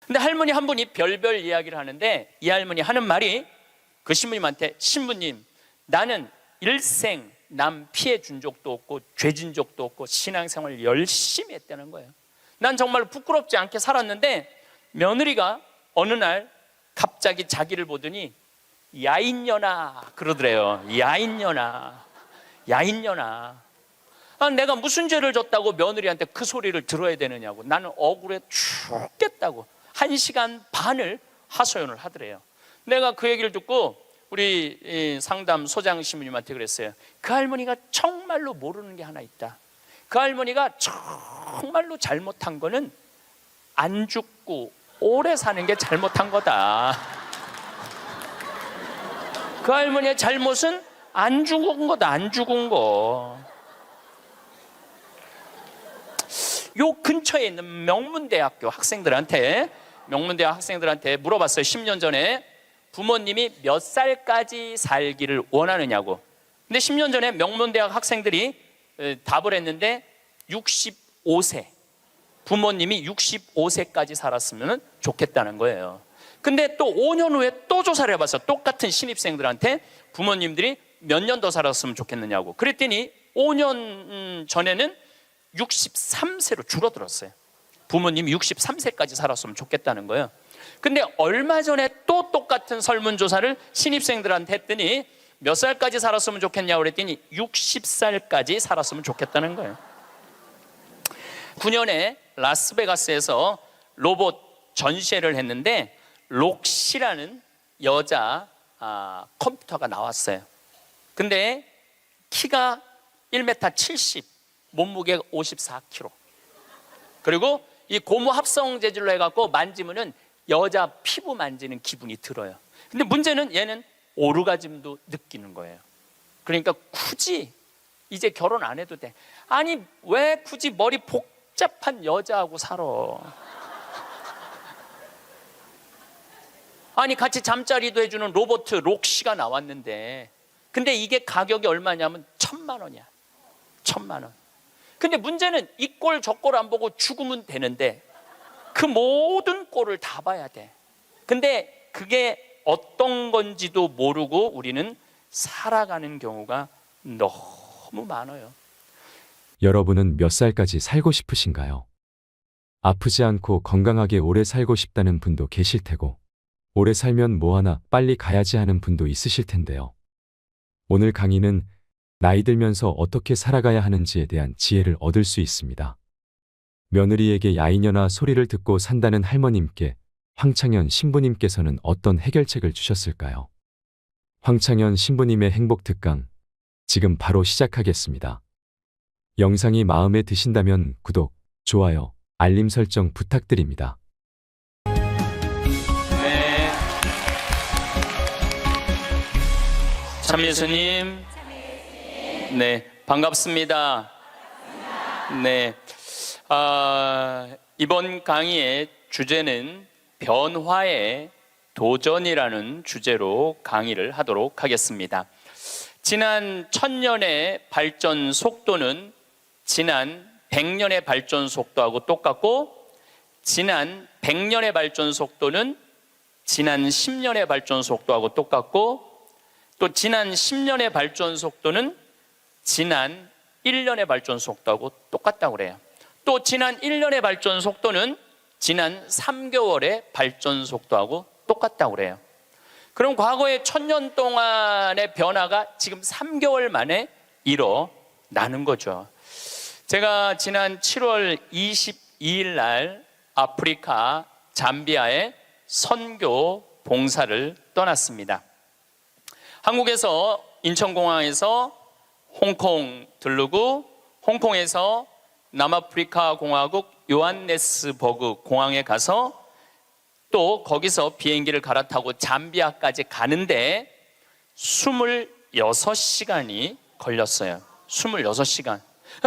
근데 할머니 한 분이 별별 이야기를 하는데 이 할머니 하는 말이 그 신부님한테, 신부님, 나는 일생 남 피해 준 적도 없고 죄진 적도 없고 신앙생활 열심히 했다는 거예요. 난 정말 부끄럽지 않게 살았는데 며느리가 어느 날 갑자기 자기를 보더니 야인년아 그러더래요. 야인년아, 야인년아. 내가 무슨 죄를 졌다고 며느리한테 그 소리를 들어야 되느냐고. 나는 억울해 죽겠다고 1시간 반을 하소연을 하더래요. 내가 그 얘기를 듣고 우리 상담 소장 신부님한테 그랬어요. 그 할머니가 정말로 모르는 게 하나 있다. 그 할머니가 정말로 잘못한 거는 안 죽고 오래 사는 게 잘못한 거다. 그 할머니의 잘못은 안 죽은 거다. 안 죽은 거. 요 근처에 있는 명문대학교 학생들한테 물어봤어요. 10년 전에 부모님이 몇 살까지 살기를 원하느냐고. 근데 10년 전에 명문대학 학생들이 답을 했는데 65세, 부모님이 65세까지 살았으면 좋겠다는 거예요. 근데 또 5년 후에 또 조사를 해봤어요. 똑같은 신입생들한테 부모님들이 몇 년 더 살았으면 좋겠느냐고. 그랬더니 5년 전에는 63세로 줄어들었어요. 부모님이 63세까지 살았으면 좋겠다는 거예요. 근데 얼마 전에 또 똑같은 설문조사를 신입생들한테 했더니 몇 살까지 살았으면 좋겠냐고 그랬더니 60살까지 살았으면 좋겠다는 거예요. 9년에 라스베가스에서 로봇 전시회를 했는데 록시라는 여자 컴퓨터가 나왔어요. 근데 키가 1m 70, 몸무게가 54kg. 그리고 이 고무 합성 재질로 해갖고 만지면은 여자 피부 만지는 기분이 들어요. 근데 문제는 얘는 오르가즘도 느끼는 거예요. 그러니까 굳이 이제 결혼 안 해도 돼. 아니 왜 굳이 머리 복잡한 여자하고 살아? 아니 같이 잠자리도 해주는 로봇 록시가 나왔는데, 근데 이게 가격이 얼마냐면 1,000만 원이야. 1,000만 원. 근데 문제는 이 꼴 저 꼴 안 보고 죽으면 되는데 그 모든 꼴을 다 봐야 돼. 근데 그게 어떤 건지도 모르고 우리는 살아가는 경우가 너무 많아요. 여러분은 몇 살까지 살고 싶으신가요? 아프지 않고 건강하게 오래 살고 싶다는 분도 계실 테고, 오래 살면 뭐하나 빨리 가야지 하는 분도 있으실 텐데요. 오늘 강의는 나이 들면서 어떻게 살아가야 하는지에 대한 지혜를 얻을 수 있습니다. 며느리에게 야이년아 소리를 듣고 산다는 할머님께 황창현 신부님께서는 어떤 해결책을 주셨을까요? 황창현 신부님의 행복 특강, 지금 바로 시작하겠습니다. 영상이 마음에 드신다면 구독, 좋아요, 알림 설정 부탁드립니다. 네. 참예수님. 네, 반갑습니다. 네. 이번 강의의 주제는 변화의 도전이라는 주제로 강의를 하도록 하겠습니다. 지난 1000년의 발전 속도는 지난 100년의 발전 속도하고 똑같고, 지난 100년의 발전 속도는 지난 10년의 발전 속도하고 똑같고, 또 지난 10년의 발전 속도는 지난 1년의 발전 속도하고 똑같다고 그래요. 또 지난 1년의 발전 속도는 지난 3개월의 발전 속도하고 똑같다고 그래요. 그럼 과거의 1000년 동안의 변화가 지금 3개월 만에 일어나는 거죠. 제가 지난 7월 22일 날 아프리카 잠비아에 선교 봉사를 떠났습니다. 한국에서 인천공항에서 홍콩 들르고, 홍콩에서 남아프리카 공화국 요한네스버그 공항에 가서 또 거기서 비행기를 갈아타고 잠비아까지 가는데 26시간이 걸렸어요. 26시간.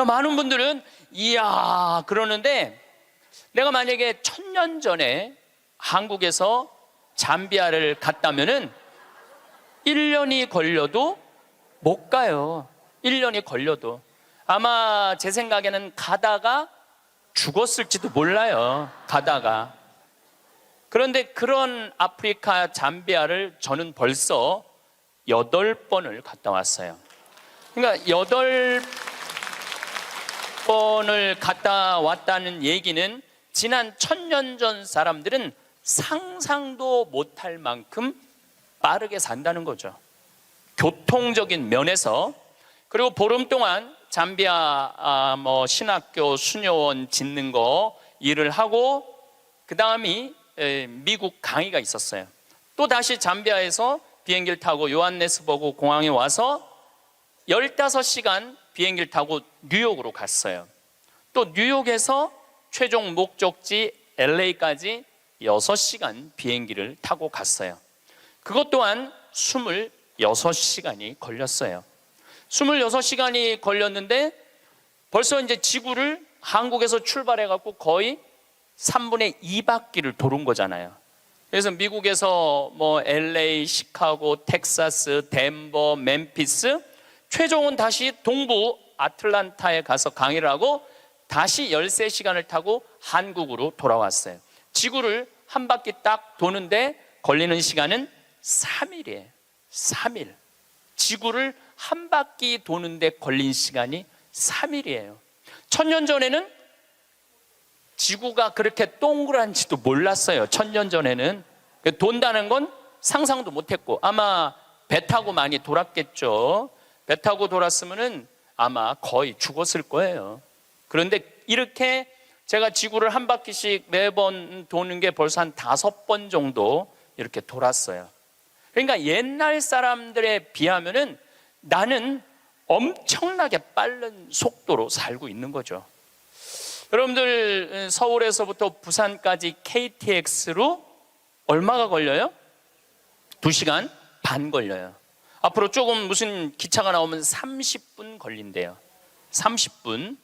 많은 분들은 이야 그러는데, 내가 만약에 1000년 전에 한국에서 잠비아를 갔다면은 1년이 걸려도 못 가요. 1년이 걸려도. 아마 제 생각에는 가다가 죽었을지도 몰라요. 가다가. 그런데 그런 아프리카 잠비아를 저는 벌써 8번을 갔다 왔어요. 그러니까 8번을 갔다 왔다는 얘기는 지난 1000년 전 사람들은 상상도 못할 만큼 빠르게 산다는 거죠. 교통적인 면에서. 그리고 보름 동안 잠비아 신학교 수녀원 짓는 거 일을 하고, 그 다음이 미국 강의가 있었어요. 또 다시 잠비아에서 비행기를 타고 요하네스버그 공항에 와서 15시간 비행기를 타고 뉴욕으로 갔어요. 또 뉴욕에서 최종 목적지 LA까지 6시간 비행기를 타고 갔어요. 그것 또한 26시간이 걸렸어요. 26시간이 걸렸는데 벌써 이제 지구를 한국에서 출발해 갖고 거의 3분의 2바퀴를 도는 거잖아요. 그래서 미국에서 LA, 시카고, 텍사스, 덴버, 멤피스, 최종은 다시 동부 아틀란타에 가서 강의를 하고 다시 13시간을 타고 한국으로 돌아왔어요. 지구를 한 바퀴 딱 도는데 걸리는 시간은 3일이에요. 3일. 지구를 한 바퀴 도는데 걸린 시간이 3일이에요. 1000년 전에는 지구가 그렇게 동그란지도 몰랐어요. 1000년 전에는. 돈다는 건 상상도 못했고, 아마 배 타고 많이 돌았겠죠. 배 타고 돌았으면은 아마 거의 죽었을 거예요. 그런데 이렇게 제가 지구를 한 바퀴씩 매번 도는 게 벌써 한 5번 정도 이렇게 돌았어요. 그러니까 옛날 사람들에 비하면은 나는 엄청나게 빠른 속도로 살고 있는 거죠. 여러분들 서울에서부터 부산까지 KTX로 얼마가 걸려요? 2시간 반 걸려요. 앞으로 조금 무슨 기차가 나오면 30분 걸린대요. 30분.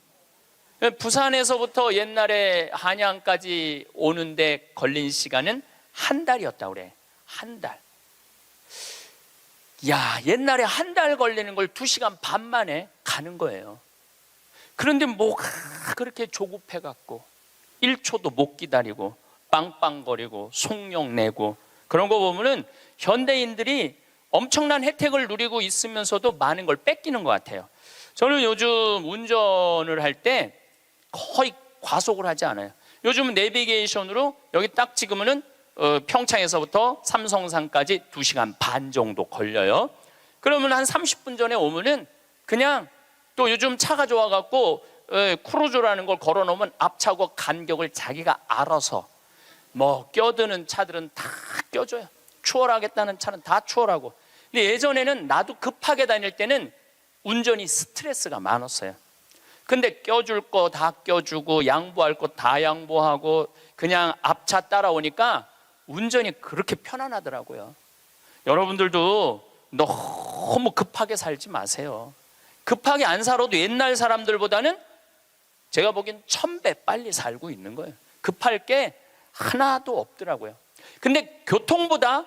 부산에서부터 옛날에 한양까지 오는데 걸린 시간은 한 달이었다고 그래. 한 달. 야, 옛날에 한 달 걸리는 걸 2시간 반 만에 가는 거예요. 그런데 뭐가 그렇게 조급해갖고 1초도 못 기다리고 빵빵거리고 속력 내고 그런 거 보면은 현대인들이 엄청난 혜택을 누리고 있으면서도 많은 걸 뺏기는 것 같아요. 저는 요즘 운전을 할 때 거의 과속을 하지 않아요. 요즘은 내비게이션으로 여기 딱 찍으면은 평창에서부터 삼성산까지 2시간 반 정도 걸려요. 그러면 한 30분 전에 오면은 그냥, 또 요즘 차가 좋아갖고 크루즈라는 걸 걸어놓으면 앞차고 간격을 자기가 알아서 껴드는 차들은 다 껴줘요. 추월하겠다는 차는 다 추월하고. 근데 예전에는 나도 급하게 다닐 때는 운전이 스트레스가 많았어요. 근데 껴줄 거 다 껴주고 양보할 거 다 양보하고 그냥 앞차 따라오니까 운전이 그렇게 편안하더라고요. 여러분들도 너무 급하게 살지 마세요. 급하게 안 살아도 옛날 사람들보다는 제가 보기엔 1000배 빨리 살고 있는 거예요. 급할 게 하나도 없더라고요. 근데 교통보다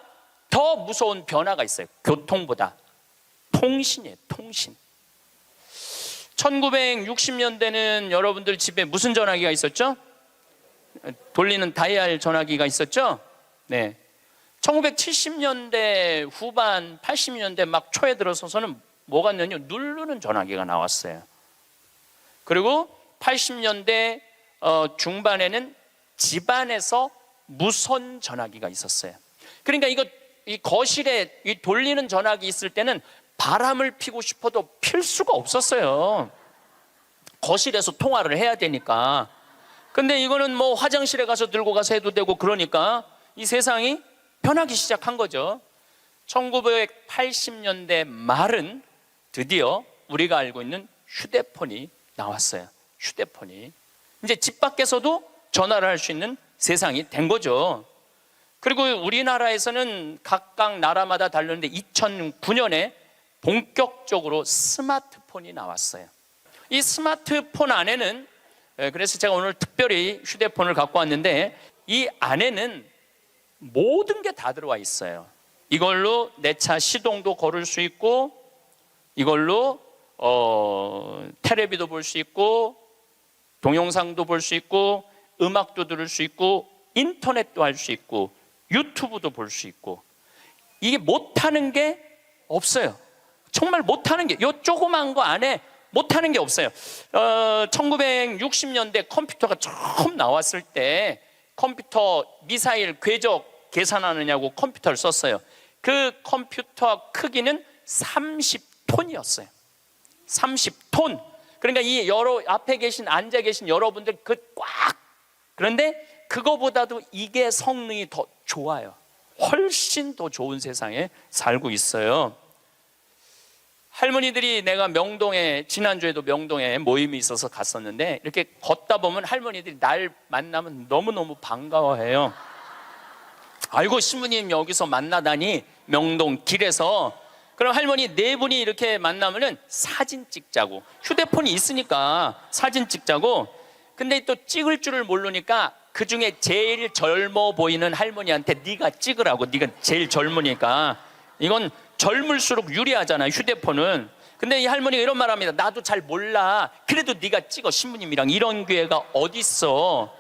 더 무서운 변화가 있어요. 교통보다 통신이에요. 통신. 1960년대는 여러분들 집에 무슨 전화기가 있었죠? 돌리는 다이얼 전화기가 있었죠? 네. 1970년대 후반 80년대 막 초에 들어서서는 뭐가 있냐면 누르는 전화기가 나왔어요. 그리고 80년대 중반에는 집안에서 무선 전화기가 있었어요. 그러니까 이 거실에 이 돌리는 전화기 있을 때는 바람을 피고 싶어도 필 수가 없었어요. 거실에서 통화를 해야 되니까. 근데 이거는 화장실에 가서 들고 가서 해도 되고, 그러니까 이 세상이 변하기 시작한 거죠. 1980년대 말은 드디어 우리가 알고 있는 휴대폰이 나왔어요. 휴대폰이. 이제 집 밖에서도 전화를 할 수 있는 세상이 된 거죠. 그리고 우리나라에서는 각각 나라마다 다르는데 2009년에 본격적으로 스마트폰이 나왔어요. 이 스마트폰 안에는, 그래서 제가 오늘 특별히 휴대폰을 갖고 왔는데, 이 안에는 모든 게 다 들어와 있어요. 이걸로 내 차 시동도 걸을 수 있고, 이걸로 텔레비도 볼 수 있고, 동영상도 볼 수 있고, 음악도 들을 수 있고, 인터넷도 할 수 있고 유튜브도 볼 수 있고 이게 못하는 게 없어요. 정말 못하는 게, 요 조그만 거 안에 못하는 게 없어요. 1960년대 컴퓨터가 처음 나왔을 때 컴퓨터 미사일 궤적 계산하느냐고 컴퓨터를 썼어요. 그 컴퓨터 크기는 30톤이었어요. 30톤. 그러니까 이 앞에 앉아 계신 여러분들 꽉. 그런데 그거보다도 이게 성능이 더 좋아요. 훨씬 더 좋은 세상에 살고 있어요. 할머니들이, 내가 명동에, 지난주에도 명동에 모임이 있어서 갔었는데 이렇게 걷다 보면 할머니들이 날 만나면 너무너무 반가워해요. 아이고, 신부님 여기서 만나다니, 명동 길에서. 그럼 할머니 네 분이 이렇게 만나면은 사진 찍자고, 휴대폰이 있으니까 사진 찍자고. 근데 또 찍을 줄을 모르니까 그 중에 제일 젊어 보이는 할머니한테 네가 찍으라고, 네가 제일 젊으니까. 이건 젊을수록 유리하잖아요, 휴대폰은. 근데 이 할머니가 이런 말 합니다. 나도 잘 몰라. 그래도 네가 찍어, 신부님이랑. 이런 기회가 어딨어.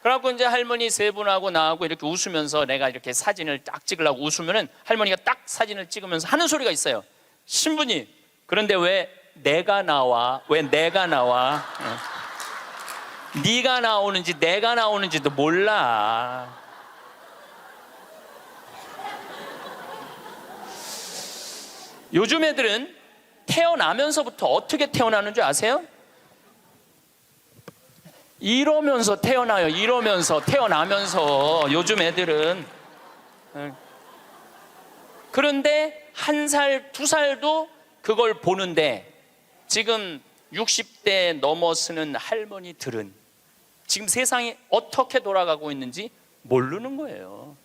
그래갖고 이제 할머니 세 분하고 나하고 이렇게 웃으면서 내가 이렇게 사진을 딱 찍으려고 웃으면은 할머니가 딱 사진을 찍으면서 하는 소리가 있어요. 신부님, 그런데 왜 내가 나와? 왜 내가 나와? 네가 나오는지 내가 나오는지도 몰라. 요즘 애들은 태어나면서부터 어떻게 태어나는 줄 아세요? 이러면서 태어나요. 이러면서, 태어나면서. 요즘 애들은. 그런데 1살, 2살도 그걸 보는데 지금 60대 넘어서는 할머니들은 지금 세상이 어떻게 돌아가고 있는지 모르는 거예요.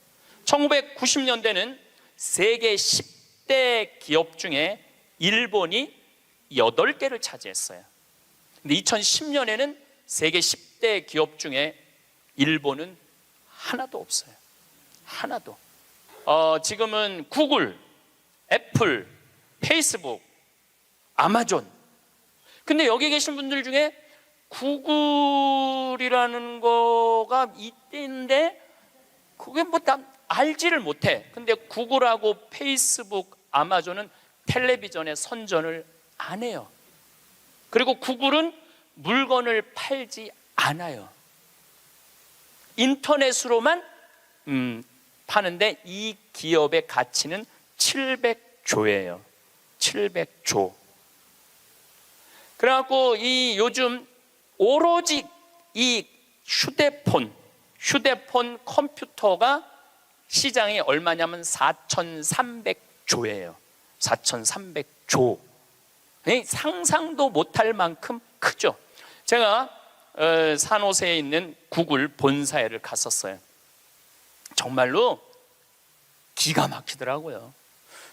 1990년대는 세계 10대 기업 중에 일본이 8개를 차지했어요. 근데 2010년에는 세계 10대 기업 중에 일본은 하나도 없어요. 하나도. 지금은 구글, 애플, 페이스북, 아마존. 근데 여기 계신 분들 중에 구글이라는 거가 있는데 그게 뭐 다 알지를 못해. 근데 구글하고 페이스북, 아마존은 텔레비전에 선전을 안 해요. 그리고 구글은 물건을 팔지 않아요. 인터넷으로만 파는데 이 기업의 가치는 700조예요. 700조. 그래갖고 이 요즘 오로지 이 휴대폰 컴퓨터가 시장이 얼마냐면 4,300조예요. 4,300조. 상상도 못할 만큼 크죠. 제가 산호세에 있는 구글 본사에를 갔었어요. 정말로 기가 막히더라고요.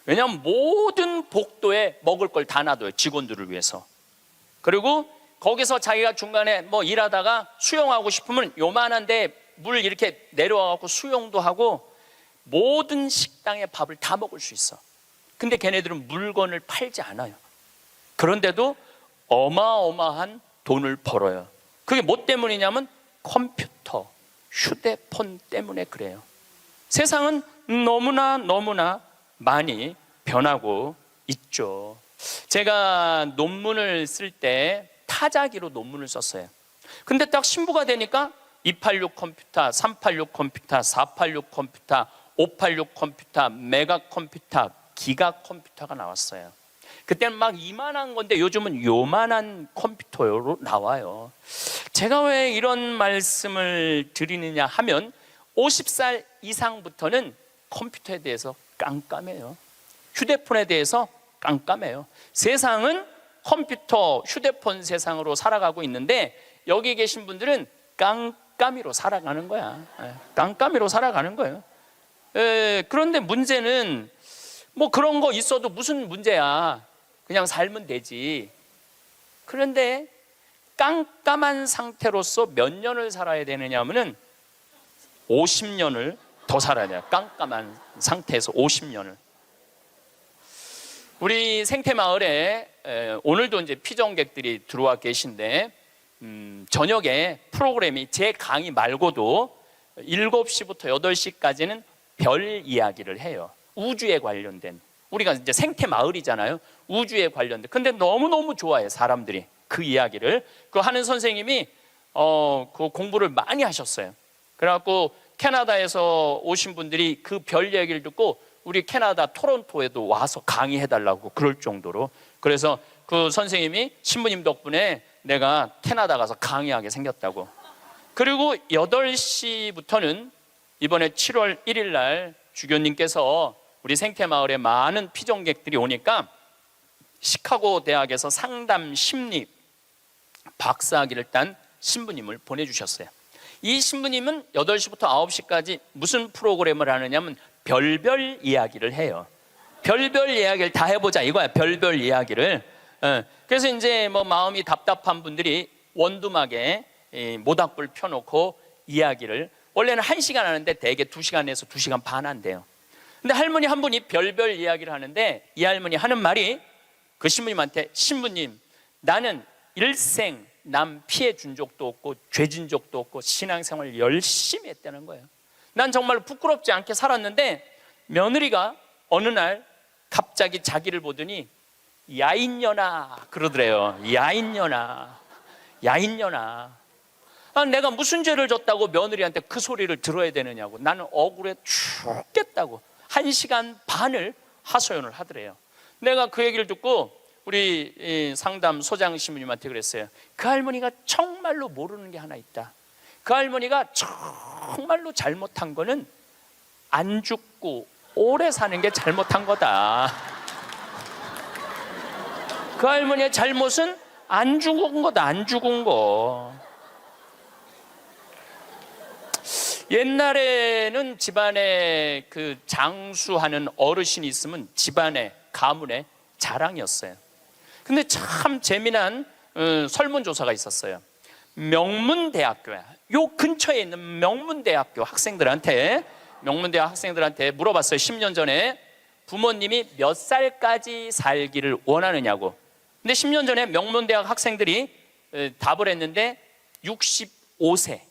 왜냐하면 모든 복도에 먹을 걸 다 놔둬요, 직원들을 위해서. 그리고 거기서 자기가 중간에 뭐 일하다가 수영하고 싶으면 요만한데 물 이렇게 내려와갖고 수영도 하고 모든 식당의 밥을 다 먹을 수 있어. 근데 걔네들은 물건을 팔지 않아요. 그런데도 어마어마한 돈을 벌어요. 그게 뭐 때문이냐면 컴퓨터, 휴대폰 때문에 그래요. 세상은 너무나 많이 변하고 있죠. 제가 논문을 쓸 때 타자기로 논문을 썼어요. 근데 딱 신부가 되니까 286 컴퓨터, 386 컴퓨터, 486 컴퓨터, 586 컴퓨터, 메가 컴퓨터, 기가 컴퓨터가 나왔어요. 그때는 막 이만한 건데 요즘은 요만한 컴퓨터로 나와요. 제가 왜 이런 말씀을 드리느냐 하면 50살 이상부터는 컴퓨터에 대해서 깜깜해요. 휴대폰에 대해서 깜깜해요. 세상은 컴퓨터, 휴대폰 세상으로 살아가고 있는데 여기 계신 분들은 깜깜이로 살아가는 거야. 깜깜이로 살아가는 거예요. 그런데 문제는 뭐 그런 거 있어도 무슨 문제야. 그냥 살면 되지. 그런데 깜깜한 상태로서 몇 년을 살아야 되느냐 하면은 50년을 더 살아야 돼요. 깜깜한 상태에서 50년을. 우리 생태마을에 오늘도 이제 피정객들이 들어와 계신데 저녁에 프로그램이 제 강의 말고도 7시부터 8시까지는 별 이야기를 해요. 우주에 관련된. 우리가 이제 생태 마을이잖아요. 우주에 관련된. 근데 너무너무 좋아해, 사람들이. 그 이야기를. 그 하는 선생님이 그 공부를 많이 하셨어요. 그래갖고 캐나다에서 오신 분들이 그 별 이야기를 듣고 우리 캐나다 토론토에도 와서 강의해달라고 그럴 정도로. 그래서 그 선생님이 신부님 덕분에 내가 캐나다 가서 강의하게 생겼다고. 그리고 8시부터는 이번에 7월 1일 날 주교님께서 우리 생태마을에 많은 피정객들이 오니까 시카고 대학에서 상담 심리 박사학위를 딴 신부님을 보내주셨어요. 이 신부님은 8시부터 9시까지 무슨 프로그램을 하느냐면 별별 이야기를 해요. 별별 이야기를 다 해보자 이거야. 별별 이야기를. 그래서 이제 뭐 마음이 답답한 분들이 원두막에 모닥불 펴놓고 이야기를, 원래는 1시간 하는데 대개 2시간에서 2시간 반 한대요. 근데 할머니 한 분이 별별 이야기를 하는데 이 할머니 하는 말이 그 신부님한테, 신부님, 나는 일생 남 피해 준 적도 없고 죄진 적도 없고 신앙생활 열심히 했다는 거예요. 난 정말 부끄럽지 않게 살았는데 며느리가 어느 날 갑자기 자기를 보더니 야인년아 그러더래요. 야인년아, 야인년아. 내가 무슨 죄를 졌다고 며느리한테 그 소리를 들어야 되느냐고. 나는 억울해 죽겠다고 1시간 반을 하소연을 하더래요. 내가 그 얘기를 듣고 우리 상담 소장 신부님한테 그랬어요. 그 할머니가 정말로 모르는 게 하나 있다. 그 할머니가 정말로 잘못한 거는 안 죽고 오래 사는 게 잘못한 거다. 그 할머니의 잘못은 안 죽은 거다. 안 죽은 거. 옛날에는 집안에 그 장수하는 어르신이 있으면 집안에 가문의 자랑이었어요. 근데 참 재미난 설문조사가 있었어요. 명문대학교야. 요 근처에 있는 명문대학교 학생들한테 물어봤어요. 10년 전에 부모님이 몇 살까지 살기를 원하느냐고. 근데 10년 전에 명문대학 학생들이 답을 했는데 65세.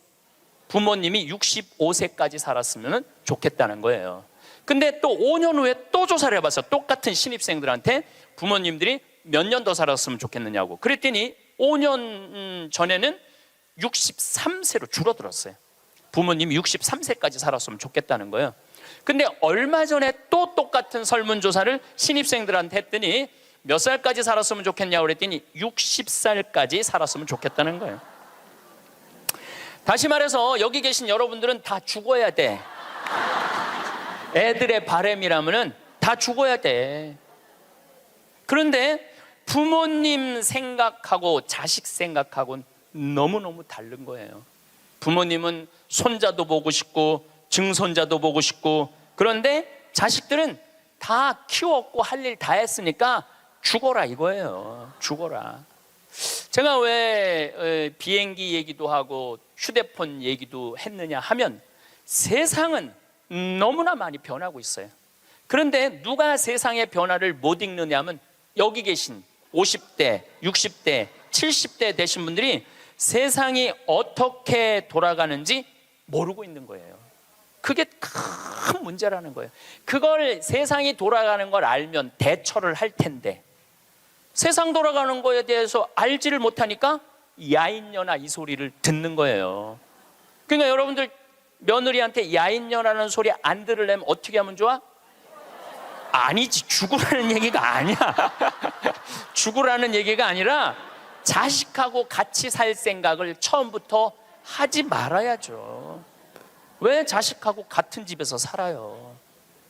부모님이 65세까지 살았으면 좋겠다는 거예요. 근데 또 5년 후에 또 조사를 해봤어요. 똑같은 신입생들한테 부모님들이 몇 년 더 살았으면 좋겠느냐고. 그랬더니 5년 전에는 63세로 줄어들었어요. 부모님이 63세까지 살았으면 좋겠다는 거예요. 근데 얼마 전에 또 똑같은 설문조사를 신입생들한테 했더니 몇 살까지 살았으면 좋겠냐고 그랬더니 60살까지 살았으면 좋겠다는 거예요. 다시 말해서 여기 계신 여러분들은 다 죽어야 돼. 애들의 바람이라면은 다 죽어야 돼. 그런데 부모님 생각하고 자식 생각하고는 너무너무 다른 거예요. 부모님은 손자도 보고 싶고 증손자도 보고 싶고, 그런데 자식들은 다 키웠고 할 일 다 했으니까 죽어라 이거예요. 죽어라. 제가 왜 비행기 얘기도 하고 휴대폰 얘기도 했느냐 하면 세상은 너무나 많이 변하고 있어요. 그런데 누가 세상의 변화를 못 읽느냐 하면 여기 계신 50대, 60대, 70대 되신 분들이 세상이 어떻게 돌아가는지 모르고 있는 거예요. 그게 큰 문제라는 거예요. 그걸 세상이 돌아가는 걸 알면 대처를 할 텐데 세상 돌아가는 거에 대해서 알지를 못하니까 야인년아 이 소리를 듣는 거예요. 그러니까 여러분들 며느리한테 야인년아라는 소리 안 들으려면 어떻게 하면 좋아? 아니지, 죽으라는 얘기가 아니야. 죽으라는 얘기가 아니라 자식하고 같이 살 생각을 처음부터 하지 말아야죠. 왜 자식하고 같은 집에서 살아요?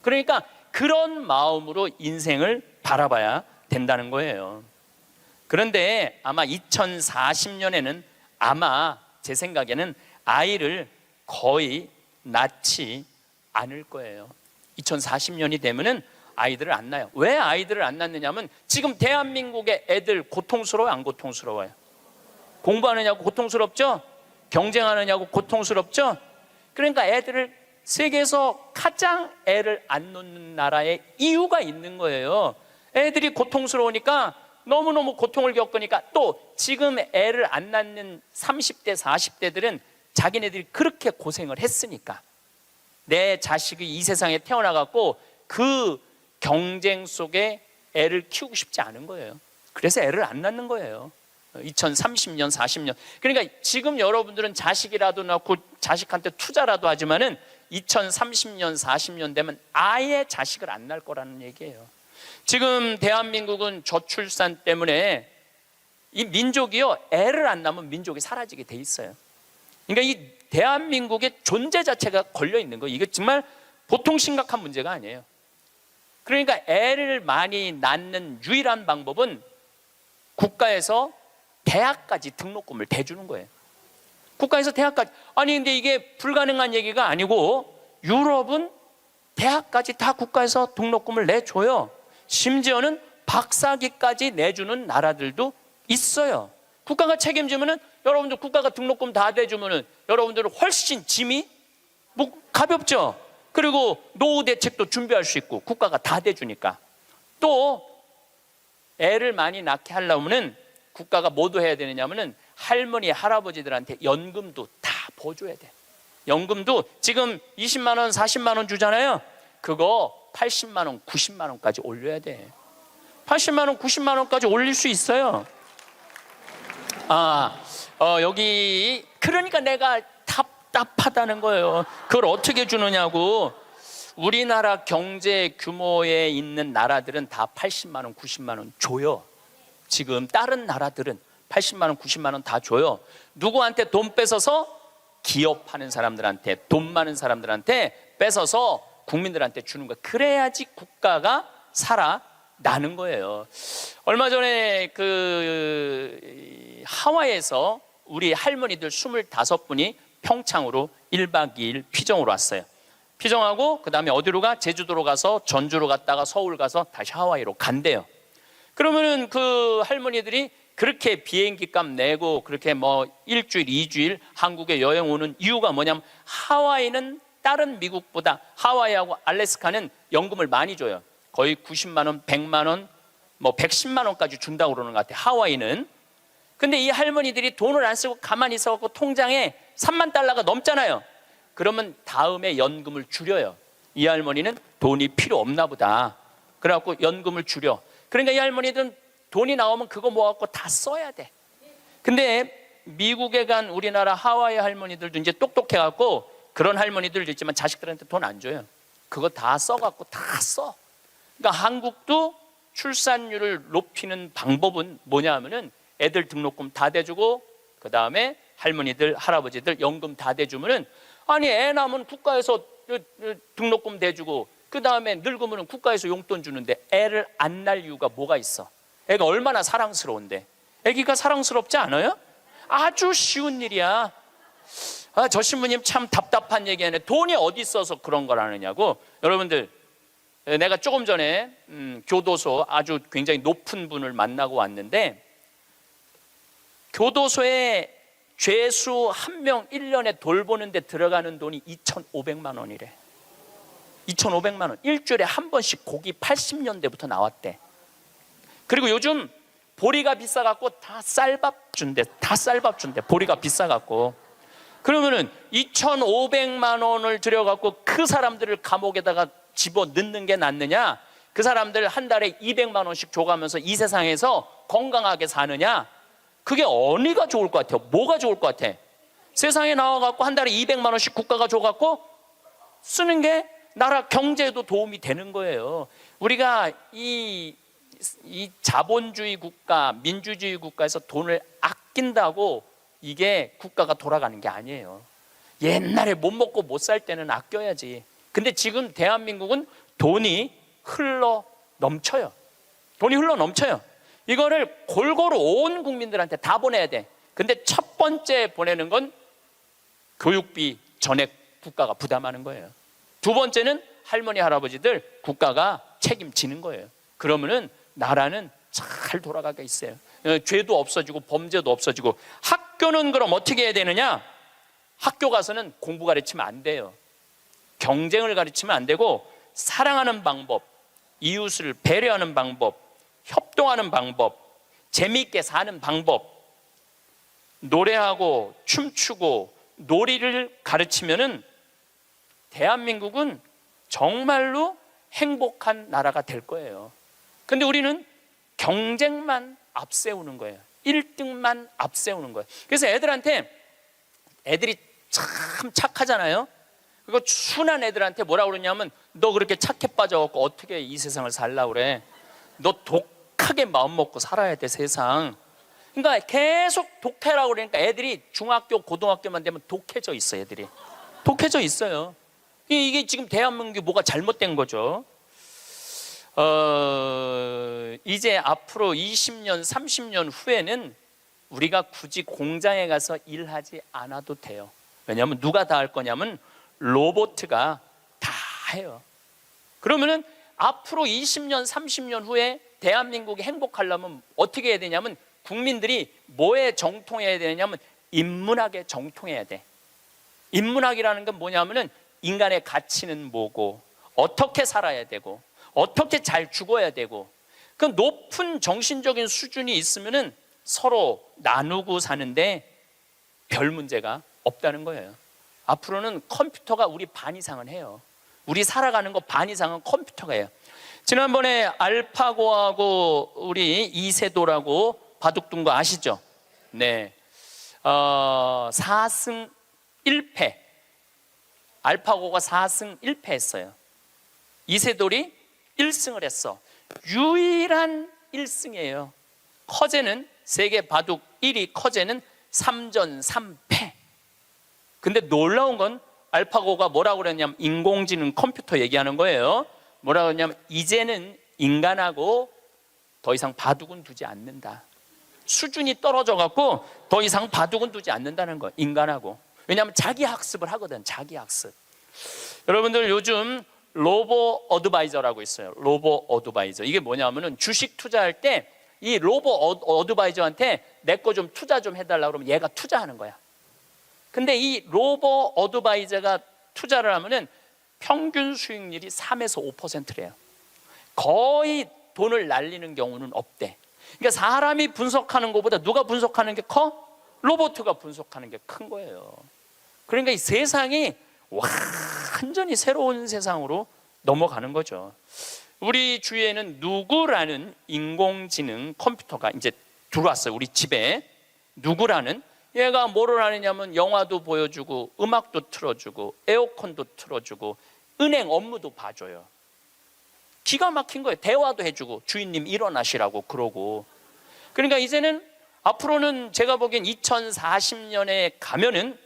그러니까 그런 마음으로 인생을 바라봐야 된다는 거예요. 그런데 아마 2040년에는 아마 제 생각에는 아이를 거의 낳지 않을 거예요. 2040년이 되면은 아이들을 안 낳아요. 왜 아이들을 안 낳느냐면 지금 대한민국의 애들 고통스러워요, 안 고통스러워요? 공부하느냐고 고통스럽죠? 경쟁하느냐고 고통스럽죠? 그러니까 애들을 세계에서 가장 애를 안 놓는 나라에 이유가 있는 거예요. 애들이 고통스러우니까 너무너무 고통을 겪으니까 또 지금 애를 안 낳는 30대, 40대들은 자기네들이 그렇게 고생을 했으니까. 내 자식이 이 세상에 태어나갖고 그 경쟁 속에 애를 키우고 싶지 않은 거예요. 그래서 애를 안 낳는 거예요. 2030년, 40년. 그러니까 지금 여러분들은 자식이라도 낳고 자식한테 투자라도 하지만은 2030년, 40년 되면 아예 자식을 안 낳을 거라는 얘기예요. 지금 대한민국은 저출산 때문에 이 민족이요, 애를 안 낳으면 민족이 사라지게 돼 있어요. 그러니까 이 대한민국의 존재 자체가 걸려 있는 거예요. 이게 정말 보통 심각한 문제가 아니에요. 그러니까 애를 많이 낳는 유일한 방법은 국가에서 대학까지 등록금을 대주는 거예요. 국가에서 대학까지. 아니 근데 이게 불가능한 얘기가 아니고 유럽은 대학까지 다 국가에서 등록금을 내줘요. 심지어는 박사학위까지 내주는 나라들도 있어요. 국가가 책임지면은, 여러분들 국가가 등록금 다 대주면은 여러분들은 훨씬 짐이 가볍죠. 그리고 노후 대책도 준비할 수 있고 국가가 다 대주니까. 또 애를 많이 낳게 하려면은 국가가 뭐도 해야 되느냐면은 할머니 할아버지들한테 연금도 다 보줘야 돼. 연금도 지금 20만 원 40만 원 주잖아요. 그거 80만 원 90만 원까지 올려야 돼. 80만 원 90만 원까지 올릴 수 있어요. 여기 그러니까 내가 답답하다는 거예요. 그걸 어떻게 주느냐고. 우리나라 경제 규모에 있는 나라들은 다 80만 원 90만 원 줘요. 지금 다른 나라들은 80만 원 90만 원 다 줘요. 누구한테 돈 뺏어서? 기업하는 사람들한테, 돈 많은 사람들한테 뺏어서 국민들한테 주는 거예요. 그래야지 국가가 살아나는 거예요. 얼마 전에 하와이에서 우리 할머니들 25분이 평창으로 1박 2일 피정으로 왔어요. 피정하고 그 다음에 어디로 가? 제주도로 가서 전주로 갔다가 서울 가서 다시 하와이로 간대요. 그러면은 그 할머니들이 그렇게 비행기 값 내고 그렇게 일주일, 2주일 한국에 여행 오는 이유가 뭐냐면, 하와이는 다른 미국보다 하와이하고 알래스카는 연금을 많이 줘요. 거의 90만 원, 100만 원, 110만 원까지 준다고 그러는 것 같아요, 하와이는. 근데 이 할머니들이 돈을 안 쓰고 가만히 있어갖고 통장에 3만 달러가 넘잖아요. 그러면 다음에 연금을 줄여요. 이 할머니는 돈이 필요 없나 보다. 그래갖고 연금을 줄여. 그러니까 이 할머니들은 돈이 나오면 그거 모아갖고 다 써야 돼. 근데 미국에 간 우리나라 하와이 할머니들도 이제 똑똑해갖고, 그런 할머니들도 있지만 자식들한테 돈 안 줘요. 그거 다 써갖고 다 써. 그러니까 한국도 출산율을 높이는 방법은 뭐냐 하면은 애들 등록금 다 대주고, 그 다음에 할머니들 할아버지들 연금 다 대주면은, 아니 애 낳으면 국가에서 등록금 대주고 그 다음에 늙으면 국가에서 용돈 주는데 애를 안 낳을 이유가 뭐가 있어? 애가 얼마나 사랑스러운데. 애기가 사랑스럽지 않아요? 아주 쉬운 일이야. 저 신부님 참 답답한 얘기하네. 돈이 어디 있어서 그런 걸 하느냐고. 여러분들, 내가 조금 전에 교도소 아주 굉장히 높은 분을 만나고 왔는데, 교도소에 죄수 한 명 1년에 돌보는데 들어가는 돈이 2,500만 원이래. 2,500만 원. 일주일에 한 번씩 고기 80년대부터 나왔대. 그리고 요즘 보리가 비싸갖고 다 쌀밥 준대. 다 쌀밥 준대. 보리가 비싸갖고. 그러면은 2,500만 원을 들여갖고 그 사람들을 감옥에다가 집어 넣는 게 낫느냐? 그 사람들 한 달에 200만 원씩 줘가면서 이 세상에서 건강하게 사느냐? 그게 어디가 좋을 것 같아요? 뭐가 좋을 것 같아? 세상에 나와갖고 한 달에 200만 원씩 국가가 줘갖고 쓰는 게 나라 경제에도 도움이 되는 거예요. 우리가 이 자본주의 국가, 민주주의 국가에서 돈을 아낀다고 이게 국가가 돌아가는 게 아니에요. 옛날에 못 먹고 못 살 때는 아껴야지. 근데 지금 대한민국은 돈이 흘러 넘쳐요. 돈이 흘러 넘쳐요. 이거를 골고루 온 국민들한테 다 보내야 돼. 근데 첫 번째 보내는 건 교육비 전액 국가가 부담하는 거예요. 두 번째는 할머니 할아버지들 국가가 책임지는 거예요. 그러면은 나라는 잘 돌아가게 있어요. 죄도 없어지고 범죄도 없어지고. 학교는 그럼 어떻게 해야 되느냐? 학교 가서는 공부 가르치면 안 돼요. 경쟁을 가르치면 안 되고, 사랑하는 방법, 이웃을 배려하는 방법, 협동하는 방법, 재미있게 사는 방법, 노래하고 춤추고 놀이를 가르치면은 대한민국은 정말로 행복한 나라가 될 거예요. 근데 우리는 경쟁만 앞세우는 거예요. 1등만 앞세우는 거예요. 그래서 애들이 참 착하잖아요. 그리고 순한 애들한테 뭐라고 그러냐면 너 그렇게 착해 빠져갖고 어떻게 이 세상을 살라고 그래. 너 독하게 마음 먹고 살아야 돼 세상. 그러니까 계속 독해라고 그러니까 애들이 중학교 고등학교만 되면 독해져 있어. 애들이 독해져 있어요. 이게 지금 대한민국이 뭐가 잘못된 거죠. 이제 앞으로 20년 30년 후에는 우리가 굳이 공장에 가서 일하지 않아도 돼요. 왜냐하면 누가 다 할 거냐면 로봇가 다 해요. 그러면은 앞으로 20년 30년 후에 대한민국이 행복하려면 어떻게 해야 되냐면 국민들이 뭐에 정통해야 되냐면 인문학에 정통해야 돼. 인문학이라는 건 뭐냐면은 인간의 가치는 뭐고 어떻게 살아야 되고 어떻게 잘 죽어야 되고 그 높은 정신적인 수준이 있으면은 서로 나누고 사는데 별 문제가 없다는 거예요. 앞으로는 컴퓨터가 우리 반 이상은 해요. 우리 살아가는 거 반 이상은 컴퓨터가 해요. 지난번에 알파고하고 우리 이세돌하고 바둑둔 거 아시죠? 네. 4승 1패. 알파고가 4승 1패 했어요. 이세돌이 1승을 했어. 유일한 1승이에요. 커제는 세계 바둑 1위 커제는 3전 3패. 근데 놀라운 건 알파고가 뭐라고 그랬냐면 인공지능 컴퓨터 얘기하는 거예요. 뭐라고 했냐면 이제는 인간하고 더 이상 바둑은 두지 않는다. 수준이 떨어져 갖고 더 이상 바둑은 두지 않는다는 거. 인간하고. 왜냐하면 자기 학습을 하거든. 자기 학습. 여러분들 요즘 로보 어드바이저라고 있어요. 로보 어드바이저. 이게 뭐냐면은 주식 투자할 때 이 로보 어드바이저한테 내 거 좀 투자 좀 해달라고 그러면 얘가 투자하는 거야. 근데 이 로보 어드바이저가 투자를 하면은 평균 수익률이 3에서 5%래요. 거의 돈을 날리는 경우는 없대. 그러니까 사람이 분석하는 것보다 누가 분석하는 게 커? 로봇가 분석하는 게 큰 거예요. 그러니까 이 세상이 완전히 새로운 세상으로 넘어가는 거죠. 우리 주위에는 누구라는 인공지능 컴퓨터가 이제 들어왔어요. 우리 집에. 누구라는? 얘가 뭐를 하느냐면 영화도 보여주고 음악도 틀어주고 에어컨도 틀어주고 은행 업무도 봐줘요. 기가 막힌 거예요. 대화도 해주고 주인님 일어나시라고 그러고. 그러니까 이제는 앞으로는 제가 보기엔 2040년에 가면은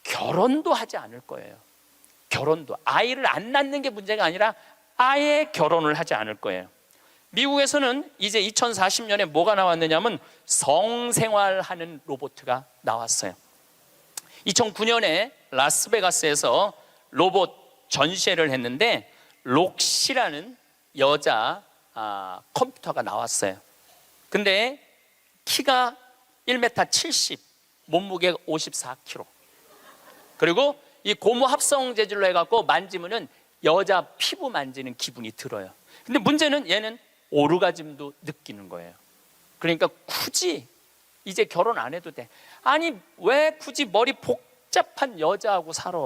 결혼도 하지 않을 거예요. 결혼도. 아이를 안 낳는 게 문제가 아니라 아예 결혼을 하지 않을 거예요. 미국에서는 이제 2040년에 뭐가 나왔느냐면 성생활하는 로봇가 나왔어요. 2009년에 라스베가스에서 로봇 전시회를 했는데 록시라는 여자 컴퓨터가 나왔어요. 근데 키가 1m 70, 몸무게가 54kg. 그리고 이 고무 합성 재질로 해갖고 만지면은 여자 피부 만지는 기분이 들어요. 근데 문제는 얘는 오르가즘도 느끼는 거예요. 그러니까 굳이 이제 결혼 안 해도 돼. 아니 왜 굳이 머리 복잡한 여자하고 살아?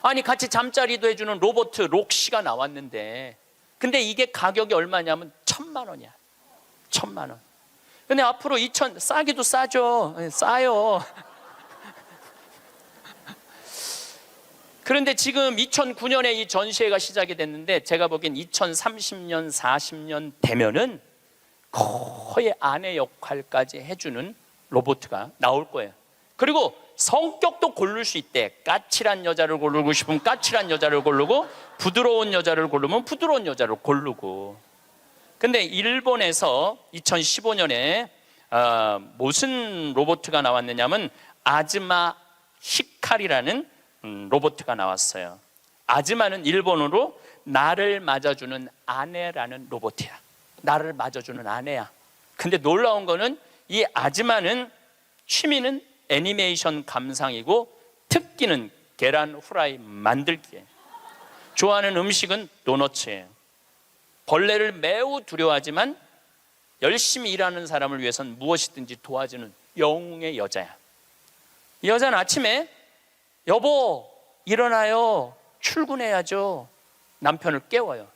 아니 같이 잠자리도 해주는 로봇 록시가 나왔는데 근데 이게 가격이 얼마냐면 1,000만 원이야. 1,000만 원. 근데 앞으로 싸기도 싸죠. 싸요. 그런데 지금 2009년에 이 전시회가 시작이 됐는데 제가 보기엔 2030년, 40년 되면은 거의 아내 역할까지 해주는 로봇가 나올 거예요. 그리고 성격도 고를 수 있대. 까칠한 여자를 고르고 싶으면 까칠한 여자를 고르고 부드러운 여자를 고르면 부드러운 여자를 고르고. 근데 일본에서 2015년에 무슨 로봇가 나왔느냐면 아즈마 히카리라는 로봇가 나왔어요. 아즈마는 일본어로 나를 맞아주는 아내라는 로봇이야. 나를 맞아주는 아내야. 근데 놀라운 거는 이 아즈마는 취미는 애니메이션 감상이고 특기는 계란 후라이 만들기예요. 좋아하는 음식은 도너츠예요. 벌레를 매우 두려워하지만 열심히 일하는 사람을 위해서는 무엇이든지 도와주는 영웅의 여자야. 이 여자는 아침에 여보 일어나요, 출근해야죠. 남편을 깨워요.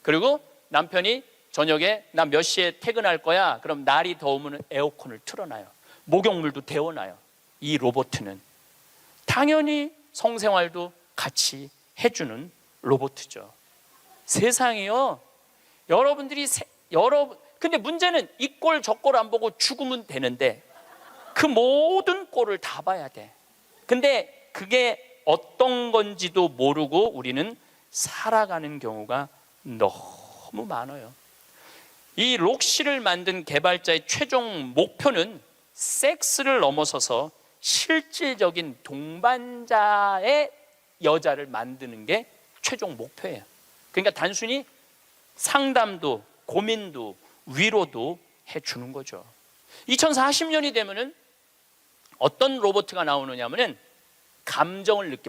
그리고 남편이 저녁에 나 몇 시에 퇴근할 거야. 그럼 날이 더우면 에어컨을 틀어놔요. 목욕물도 데워놔요. 이 로봇은 당연히 성생활도 같이 해주는 로봇이죠. 세상이요, 여러분들이 근데 문제는 이 꼴 저 꼴 안 보고 죽으면 되는데 그 모든 꼴을 다 봐야 돼. 근데 그게 어떤 건지도 모르고 우리는 살아가는 경우가 너무 많아요. 이 록시를 만든 개발자의 최종 목표는 섹스를 넘어서서 실질적인 동반자의 여자를 만드는 게 최종 목표예요. 그러니까 단순히 상담도 고민도 위로도 해주는 거죠. 2040년이 되면은 어떤 로봇가 나오느냐면은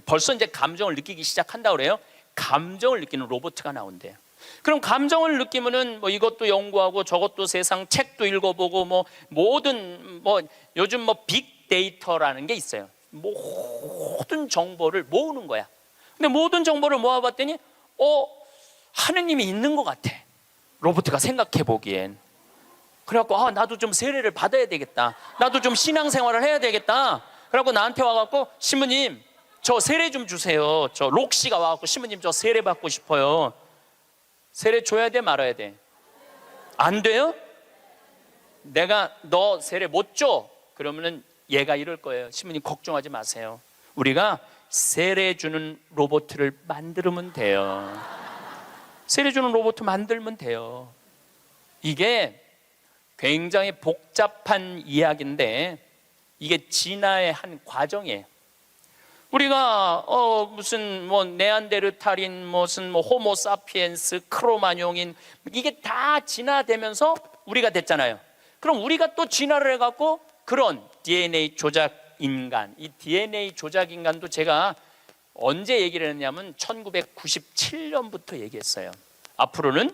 벌써 이제 감정을 느끼기 시작한다고 그래요. 감정을 느끼는 로봇가 나온대요. 그럼 감정을 느끼면은 뭐 이것도 연구하고 저것도 세상 책도 읽어보고 뭐 모든 요즘 빅데이터라는 게 있어요. 모든 정보를 모으는 거야. 근데 모든 정보를 모아봤더니 하느님이 있는 것 같아. 로봇가 생각해 보기엔. 그래갖고 나도 좀 세례를 받아야 되겠다. 나도 좀 신앙생활을 해야 되겠다. 그래갖고 나한테 와갖고 신부님 저 세례 좀 주세요. 저 록시가 와갖고 신부님 저 세례 받고 싶어요. 세례 줘야 돼 말아야 돼? 안 돼요? 내가 너 세례 못 줘? 그러면은 얘가 이럴 거예요. 신부님 걱정하지 마세요. 우리가 세례 주는 로봇을 만들면 돼요. 세례 주는 로봇 만들면 돼요. 이게 굉장히 복잡한 이야기인데 이게 진화의 한 과정이에요. 우리가 무슨 네안데르탈인 무슨 호모사피엔스 크로마뇽인 이게 다 진화되면서 우리가 됐잖아요. 그럼 우리가 또 진화를 해갖고 그런 DNA 조작 인간, 이 DNA 조작 인간도 제가 언제 얘기를 했냐면 1997년부터 얘기했어요. 앞으로는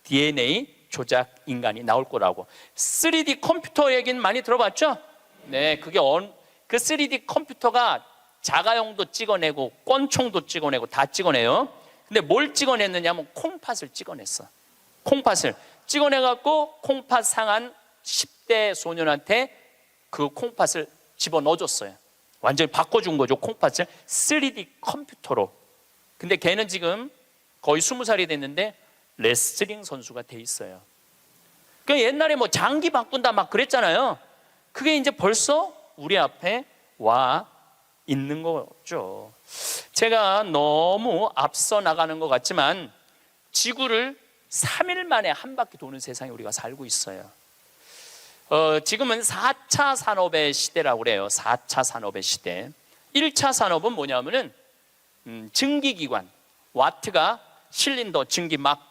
DNA 조작 인간이 나올 거라고. 3D 컴퓨터 얘기는 많이 들어봤죠? 네, 그게 그 3D 컴퓨터가 자가용도 찍어내고 권총도 찍어내고 다 찍어내요. 근데 뭘 찍어냈느냐면 콩팥을 찍어냈어. 콩팥을 찍어내갖고 콩팥 상한 10대 소년한테 그 콩팥을 집어넣어줬어요. 완전히 바꿔준 거죠. 콩팥을 3D 컴퓨터로. 근데 걔는 지금 거의 20살이 됐는데 레슬링 선수가 돼 있어요. 그 옛날에 장기 바꾼다 막 그랬잖아요. 그게 이제 벌써 우리 앞에 와 있는 거죠. 제가 너무 앞서 나가는 것 같지만 지구를 3일 만에 한 바퀴 도는 세상에 우리가 살고 있어요. 지금은 4차 산업의 시대라고 그래요. 4차 산업의 시대. 1차 산업은 뭐냐면은 증기기관, 와트가 실린더 증기 막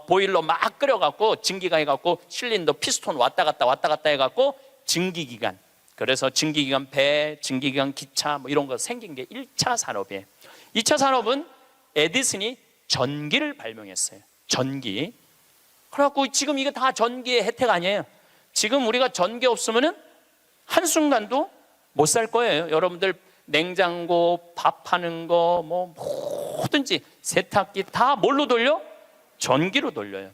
보일러 막 끓여갖고 증기가 해갖고 실린더 피스톤 왔다 갔다 해갖고 증기기관. 그래서 증기기관 배, 증기기관 기차 이런 거 생긴 게 1차 산업이에요. 2차 산업은 에디슨이 전기를 발명했어요. 전기. 그래갖고 지금 이게 다 전기의 혜택 아니에요. 지금 우리가 전기 없으면은 한순간도 못 살 거예요. 여러분들 냉장고, 밥하는 거, 뭐든지 세탁기 다 뭘로 돌려? 전기로 돌려요.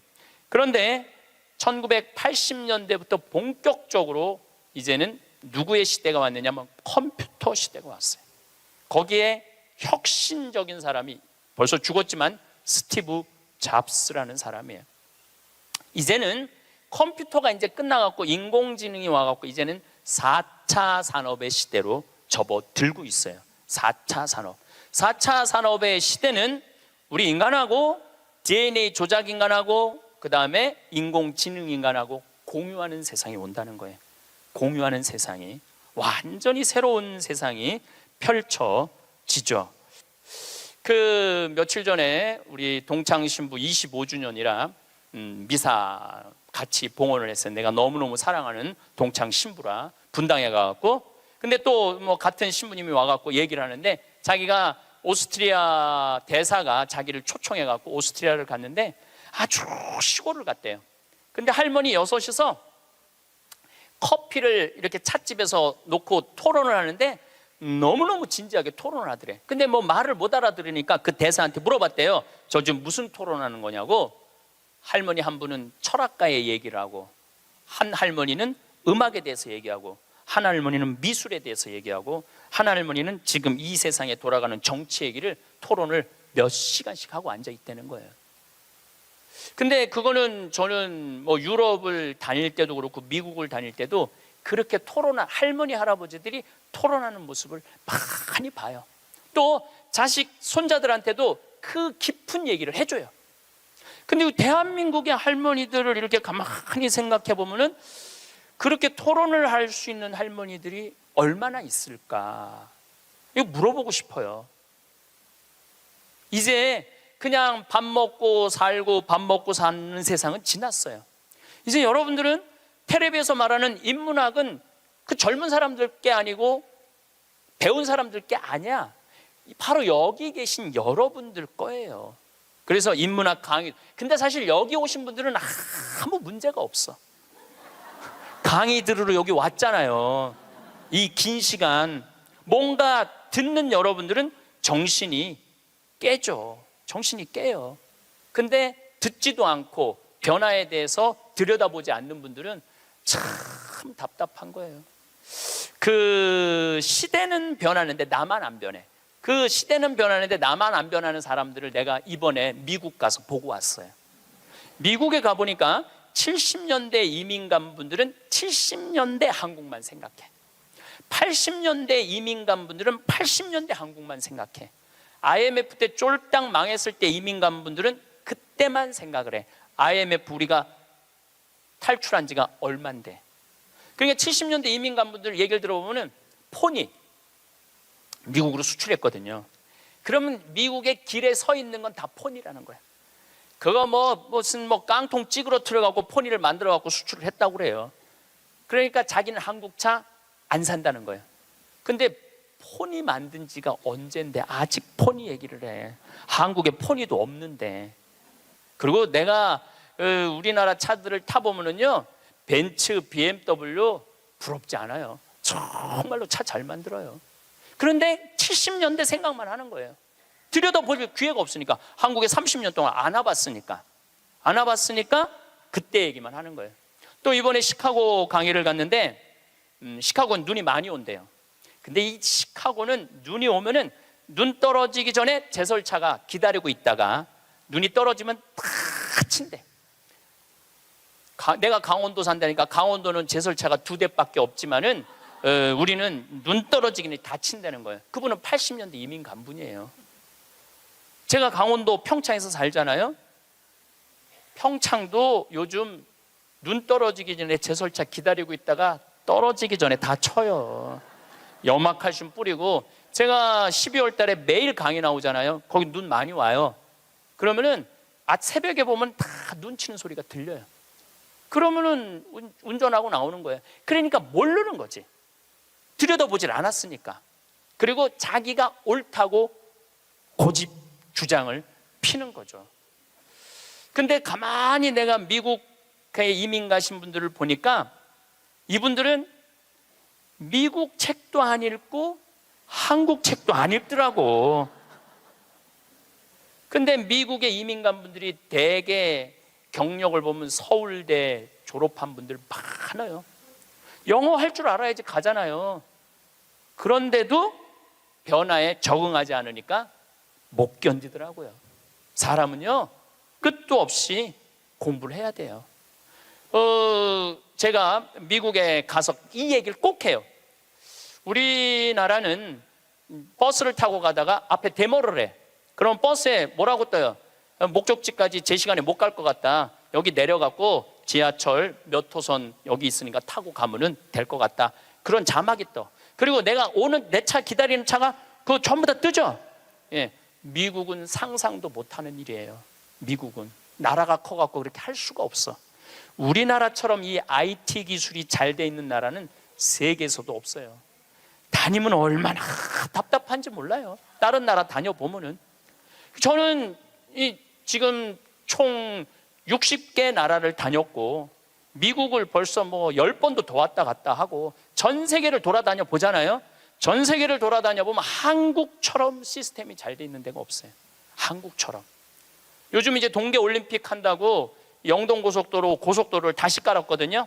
그런데 1980년대부터 본격적으로 이제는 누구의 시대가 왔느냐면 컴퓨터 시대가 왔어요. 거기에 혁신적인 사람이 벌써 죽었지만 스티브 잡스라는 사람이에요. 이제는 컴퓨터가 이제 끝나갖고 인공지능이 와갖고 이제는 4차 산업의 시대로 접어들고 있어요. 4차 산업. 4차 산업의 시대는 우리 인간하고 DNA 조작 인간하고 그 다음에 인공지능 인간하고 공유하는 세상이 온다는 거예요. 공유하는 세상이, 완전히 새로운 세상이 펼쳐지죠. 그 며칠 전에 우리 동창 신부 25주년이라 미사 같이 봉헌을 했어요. 내가 너무너무 사랑하는 동창 신부라 분당에 가갖고, 근데 또 같은 신부님이 와갖고 얘기를 하는데 자기가 오스트리아 대사가 자기를 초청해갖고 오스트리아를 갔는데 아주 시골을 갔대요. 근데 할머니 여섯이서 커피를 이렇게 찻집에서 놓고 토론을 하는데 너무너무 진지하게 토론을 하더래. 근데 뭐 말을 못 알아들으니까 그 대사한테 물어봤대요. 저 지금 무슨 토론하는 거냐고. 할머니 한 분은 철학가의 얘기를 하고, 한 할머니는 음악에 대해서 얘기하고, 한 할머니는 미술에 대해서 얘기하고, 한 할머니는 지금 이 세상에 돌아가는 정치 얘기를 토론을 몇 시간씩 하고 앉아 있다는 거예요. 근데 그거는 저는 뭐 유럽을 다닐 때도 그렇고 미국을 다닐 때도 그렇게 토론한 할머니 할아버지들이 토론하는 모습을 많이 봐요. 또 자식 손자들한테도 그 깊은 얘기를 해줘요. 근데 대한민국의 할머니들을 이렇게 가만히 생각해 보면은 그렇게 토론을 할 수 있는 할머니들이 얼마나 있을까? 이거 물어보고 싶어요. 이제 그냥 밥 먹고 살고 밥 먹고 사는 세상은 지났어요. 이제 여러분들은 텔레비에서 말하는 인문학은 그 젊은 사람들 게 아니고 배운 사람들 게 아니야. 바로 여기 계신 여러분들 거예요. 그래서 인문학 강의. 근데 사실 여기 오신 분들은 아무 문제가 없어. 강의 들으러 여기 왔잖아요. 이 긴 시간 뭔가 듣는 여러분들은 정신이 깨져. 정신이 깨요. 근데 듣지도 않고 변화에 대해서 들여다보지 않는 분들은 참 답답한 거예요. 그 시대는 변하는데 나만 안 변해. 그 시대는 변하는데 나만 안 변하는 사람들을 내가 이번에 미국 가서 보고 왔어요. 미국에 가보니까 70년대 이민 간 분들은 70년대 한국만 생각해. 80년대 이민 간 분들은 80년대 한국만 생각해. IMF 때 쫄딱 망했을 때 이민 간 분들은 그때만 생각을 해. IMF 우리가 탈출한 지가 얼만데. 그러니까 70년대 이민 간 분들 얘기를 들어보면 폰이 미국으로 수출했거든요. 그러면 미국의 길에 서 있는 건 다 폰이라는 거야. 그거 무슨 깡통 찌그러뜨려 갖고 포니를 만들어 갖고 수출을 했다고 그래요. 그러니까 자기는 한국차 안 산다는 거예요. 근데 포니 만든 지가 언젠데 아직 포니 얘기를 해. 한국에 포니도 없는데. 그리고 내가 우리나라 차들을 타보면은요, 벤츠, BMW 부럽지 않아요. 정말로 차 잘 만들어요. 그런데 70년대 생각만 하는 거예요. 들여다볼 기회가 없으니까. 한국에 30년 동안 안 와봤으니까 그때 얘기만 하는 거예요. 또 이번에 시카고 강의를 갔는데 시카고는 눈이 많이 온대요. 근데 이 시카고는 눈이 오면은 눈 떨어지기 전에 제설차가 기다리고 있다가 눈이 떨어지면 다 친대. 내가 강원도 산다니까 강원도는 제설차가 2대밖에 없지만은 우리는 눈 떨어지기 전에 다 친다는 거예요. 그분은 80년대 이민 간 분이에요. 제가 강원도 평창에서 살잖아요. 평창도 요즘 눈 떨어지기 전에 제설차 기다리고 있다가 떨어지기 전에 다 쳐요. 염화칼슘 뿌리고. 제가 12월 달에 매일 강의 나오잖아요. 거기 눈 많이 와요. 그러면은 새벽에 보면 다 눈 치는 소리가 들려요. 그러면은 운전하고 나오는 거예요. 그러니까 모르는 거지. 들여다보질 않았으니까. 그리고 자기가 옳다고 고집 주장을 피는 거죠. 근데 가만히 내가 미국에 이민 가신 분들을 보니까 이분들은 미국 책도 안 읽고 한국 책도 안 읽더라고. 근데 미국에 이민 간 분들이 대개 경력을 보면 서울대 졸업한 분들 많아요. 영어 할 줄 알아야지 가잖아요. 그런데도 변화에 적응하지 않으니까 못 견디더라고요. 사람은요, 끝도 없이 공부를 해야 돼요. 제가 미국에 가서 이 얘기를 꼭 해요. 우리나라는 버스를 타고 가다가 앞에 데모를 해. 그럼 버스에 뭐라고 떠요? 목적지까지 제 시간에 못 갈 것 같다. 여기 내려갖고 지하철 몇 호선 여기 있으니까 타고 가면은 될 것 같다. 그런 자막이 떠. 그리고 내가 오는 내 차 기다리는 차가 그거 전부 다 뜨죠. 예. 미국은 상상도 못하는 일이에요. 미국은 나라가 커갖고 그렇게 할 수가 없어. 우리나라처럼 이 IT 기술이 잘 돼 있는 나라는 세계에서도 없어요. 다니면 얼마나 답답한지 몰라요. 다른 나라 다녀보면은. 저는 지금 총 60개 나라를 다녔고 미국을 벌써 뭐 10번도 더 왔다 갔다 하고 전 세계를 돌아다녀 보잖아요. 전 세계를 돌아다녀 보면 한국처럼 시스템이 잘 돼 있는 데가 없어요. 한국처럼. 요즘 이제 동계올림픽 한다고 영동고속도로, 고속도로를 다시 깔았거든요.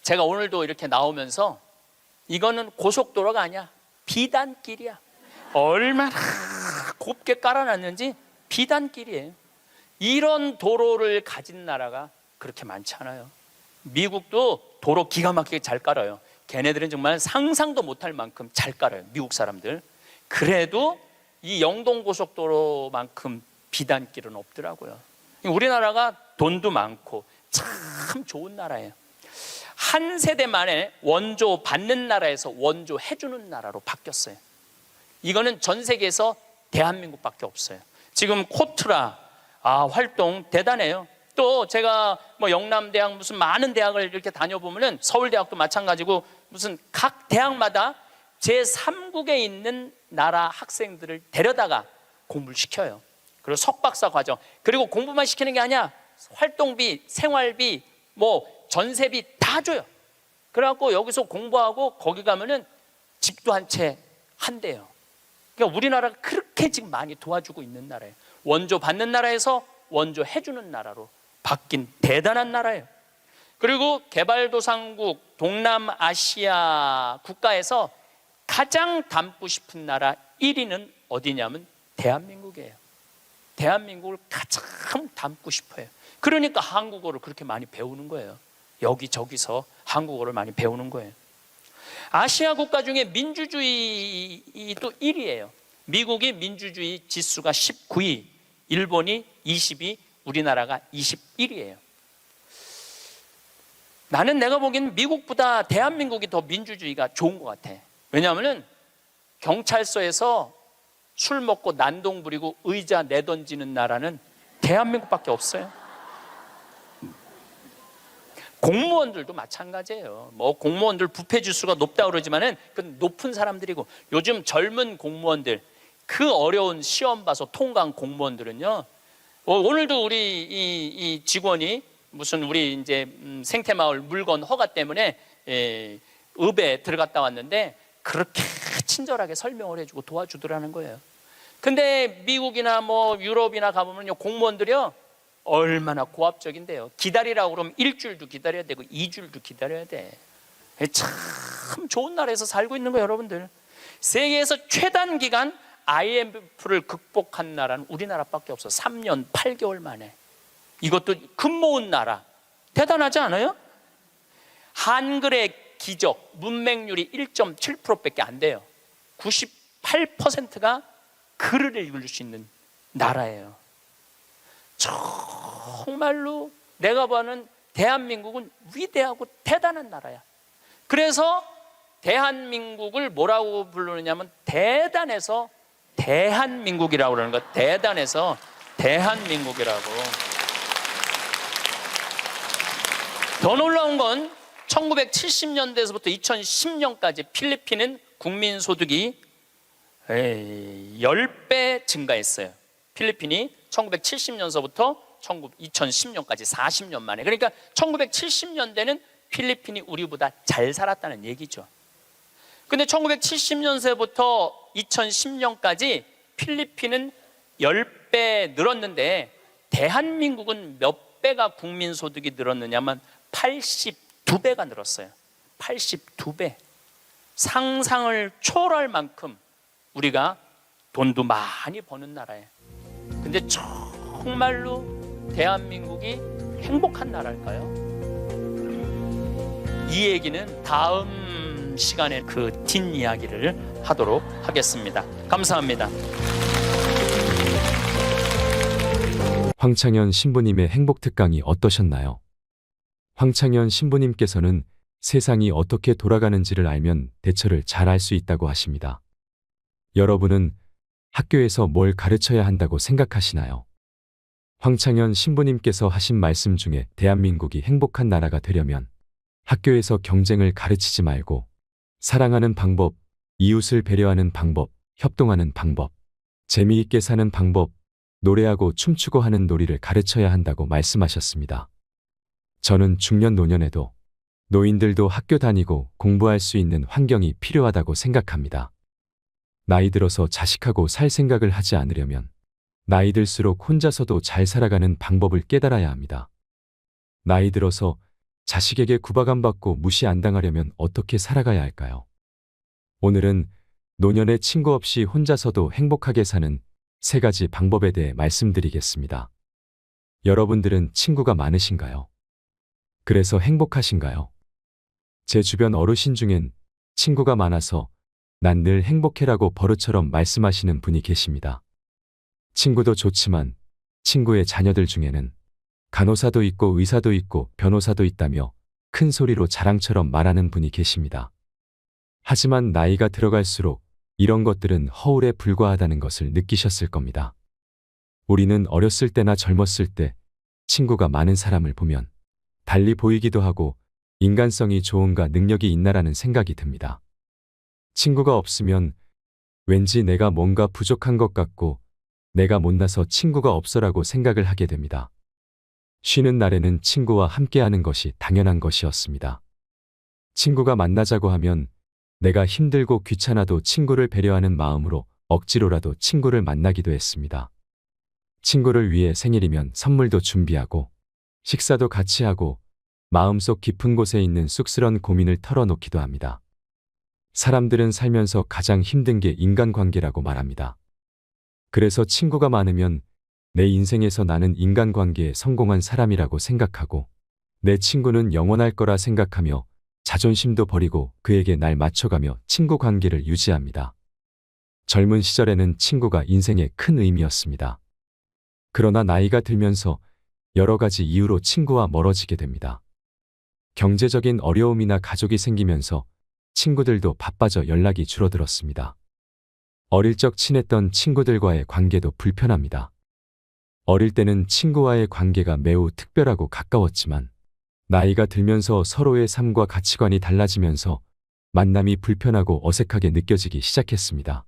제가 오늘도 이렇게 나오면서 이거는 고속도로가 아니야. 비단길이야. 얼마나 곱게 깔아놨는지 비단길이에요. 이런 도로를 가진 나라가 그렇게 많지 않아요. 미국도 도로 기가 막히게 잘 깔아요. 걔네들은 정말 상상도 못할 만큼 잘 깔아요. 미국 사람들. 그래도 이 영동고속도로만큼 비단길은 없더라고요. 우리나라가 돈도 많고 참 좋은 나라예요. 한 세대 만에 원조 받는 나라에서 원조 해주는 나라로 바뀌었어요. 이거는 전 세계에서 대한민국밖에 없어요. 지금 코트라 활동 대단해요. 또 제가 뭐 영남대학 무슨 많은 대학을 이렇게 다녀보면은 서울대학도 마찬가지고 무슨 각 대학마다 제3국에 있는 나라 학생들을 데려다가 공부를 시켜요. 그리고 석박사 과정. 그리고 공부만 시키는 게 아니야. 활동비, 생활비, 뭐 전세비 다 줘요. 그래갖고 여기서 공부하고 거기 가면은 집도 한 채 한대요. 그러니까 우리나라가 그렇게 지금 많이 도와주고 있는 나라예요. 원조 받는 나라에서 원조 해주는 나라로 바뀐 대단한 나라예요. 그리고 개발도상국 동남아시아 국가에서 가장 닮고 싶은 나라 1위는 어디냐면 대한민국이에요. 대한민국을 가장 닮고 싶어요. 그러니까 한국어를 그렇게 많이 배우는 거예요. 여기저기서 한국어를 많이 배우는 거예요. 아시아 국가 중에 민주주의도 1위예요. 미국이 민주주의 지수가 19위, 일본이 20위, 우리나라가 21위예요. 나는 내가 보기엔 미국보다 대한민국이 더 민주주의가 좋은 것 같아. 왜냐하면 경찰서에서 술 먹고 난동 부리고 의자 내던지는 나라는 대한민국밖에 없어요. 공무원들도 마찬가지예요. 뭐 공무원들 부패 지수가 높다 그러지만은 그 높은 사람들이고 요즘 젊은 공무원들 그 어려운 시험 봐서 통과한 공무원들은요. 오늘도 우리 이 직원이 무슨 우리 이제 생태마을 물건 허가 때문에 읍에 들어갔다 왔는데 그렇게 친절하게 설명을 해주고 도와주더라는 거예요. 근데 미국이나 뭐 유럽이나 가보면요 공무원들이요 얼마나 고압적인데요. 기다리라고 그러면 일주일도 기다려야 되고 2주일도 기다려야 돼. 참 좋은 나라에서 살고 있는 거예요, 여러분들. 세계에서 최단 기간 IMF를 극복한 나라는 우리나라밖에 없어. 3년 8개월 만에. 이것도 금 모은 나라. 대단하지 않아요? 한글의 기적, 문맹률이 1.7%밖에 안 돼요. 98%가 글을 읽을 수 있는 나라예요. 정말로 내가 보는 대한민국은 위대하고 대단한 나라야. 그래서 대한민국을 뭐라고 부르느냐면 대단해서 대한민국이라고 그러는 거야. 대단해서 대한민국이라고. 더 놀라운 건 1970년대에서부터 2010년까지 필리핀은 국민소득이 10배 증가했어요. 필리핀이 1970년서부터 2010년까지 40년 만에. 그러니까 1970년대는 필리핀이 우리보다 잘 살았다는 얘기죠. 근데 1970년세부터 2010년까지 필리핀은 10배 늘었는데 대한민국은 몇 배가 국민소득이 늘었느냐면 82배가 늘었어요. 82배. 상상을 초월할 만큼 우리가 돈도 많이 버는 나라예요. 근데 정말로 대한민국이 행복한 나라일까요? 이 얘기는 다음 시간에 그 뒷이야기를 하도록 하겠습니다. 감사합니다. 황창현 신부님의 행복특강이 어떠셨나요? 황창현 신부님께서는 세상이 어떻게 돌아가는지를 알면 대처를 잘 할 수 있다고 하십니다. 여러분은 학교에서 뭘 가르쳐야 한다고 생각하시나요? 황창현 신부님께서 하신 말씀 중에 대한민국이 행복한 나라가 되려면 학교에서 경쟁을 가르치지 말고 사랑하는 방법, 이웃을 배려하는 방법, 협동하는 방법, 재미있게 사는 방법, 노래하고 춤추고 하는 놀이를 가르쳐야 한다고 말씀하셨습니다. 저는 중년 노년에도 노인들도 학교 다니고 공부할 수 있는 환경이 필요하다고 생각합니다. 나이 들어서 자식하고 살 생각을 하지 않으려면 나이 들수록 혼자서도 잘 살아가는 방법을 깨달아야 합니다. 나이 들어서 자식에게 구박받고 무시 안 당하려면 어떻게 살아가야 할까요? 오늘은 노년에 친구 없이 혼자서도 행복하게 사는 3가지 방법에 대해 말씀드리겠습니다. 여러분들은 친구가 많으신가요? 그래서 행복하신가요? 제 주변 어르신 중엔 친구가 많아서 난 늘 행복해라고 버릇처럼 말씀하시는 분이 계십니다. 친구도 좋지만 친구의 자녀들 중에는 간호사도 있고 의사도 있고 변호사도 있다며 큰 소리로 자랑처럼 말하는 분이 계십니다. 하지만 나이가 들어갈수록 이런 것들은 허울에 불과하다는 것을 느끼셨을 겁니다. 우리는 어렸을 때나 젊었을 때 친구가 많은 사람을 보면 달리 보이기도 하고 인간성이 좋은가 능력이 있나라는 생각이 듭니다. 친구가 없으면 왠지 내가 뭔가 부족한 것 같고 내가 못나서 친구가 없어라고 생각을 하게 됩니다. 쉬는 날에는 친구와 함께하는 것이 당연한 것이었습니다. 친구가 만나자고 하면 내가 힘들고 귀찮아도 친구를 배려하는 마음으로 억지로라도 친구를 만나기도 했습니다. 친구를 위해 생일이면 선물도 준비하고 식사도 같이 하고 마음속 깊은 곳에 있는 쑥스런 고민을 털어놓기도 합니다. 사람들은 살면서 가장 힘든 게 인간관계라고 말합니다. 그래서 친구가 많으면 내 인생에서 나는 인간관계에 성공한 사람이라고 생각하고 내 친구는 영원할 거라 생각하며 자존심도 버리고 그에게 날 맞춰가며 친구 관계를 유지합니다. 젊은 시절에는 친구가 인생의 큰 의미였습니다. 그러나 나이가 들면서 여러 가지 이유로 친구와 멀어지게 됩니다. 경제적인 어려움이나 가족이 생기면서 친구들도 바빠져 연락이 줄어들었습니다. 어릴 적 친했던 친구들과의 관계도 불편합니다. 어릴 때는 친구와의 관계가 매우 특별하고 가까웠지만 나이가 들면서 서로의 삶과 가치관이 달라지면서 만남이 불편하고 어색하게 느껴지기 시작했습니다.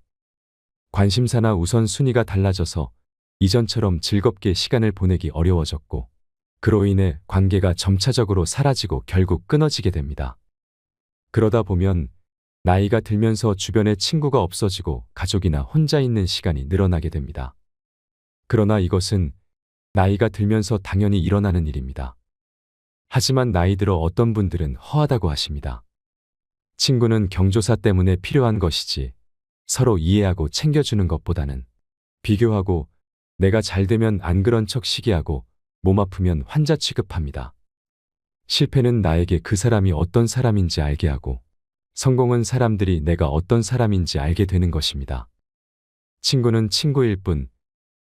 관심사나 우선순위가 달라져서 이전처럼 즐겁게 시간을 보내기 어려워졌고 그로 인해 관계가 점차적으로 사라지고 결국 끊어지게 됩니다. 그러다 보면 나이가 들면서 주변에 친구가 없어지고 가족이나 혼자 있는 시간이 늘어나게 됩니다. 그러나 이것은 나이가 들면서 당연히 일어나는 일입니다. 하지만 나이 들어 어떤 분들은 허하다고 하십니다. 친구는 경조사 때문에 필요한 것이지 서로 이해하고 챙겨주는 것보다는 비교하고 내가 잘 되면 안 그런 척 시기하고 몸 아프면 환자 취급합니다. 실패는 나에게 그 사람이 어떤 사람인지 알게 하고 성공은 사람들이 내가 어떤 사람인지 알게 되는 것입니다. 친구는 친구일 뿐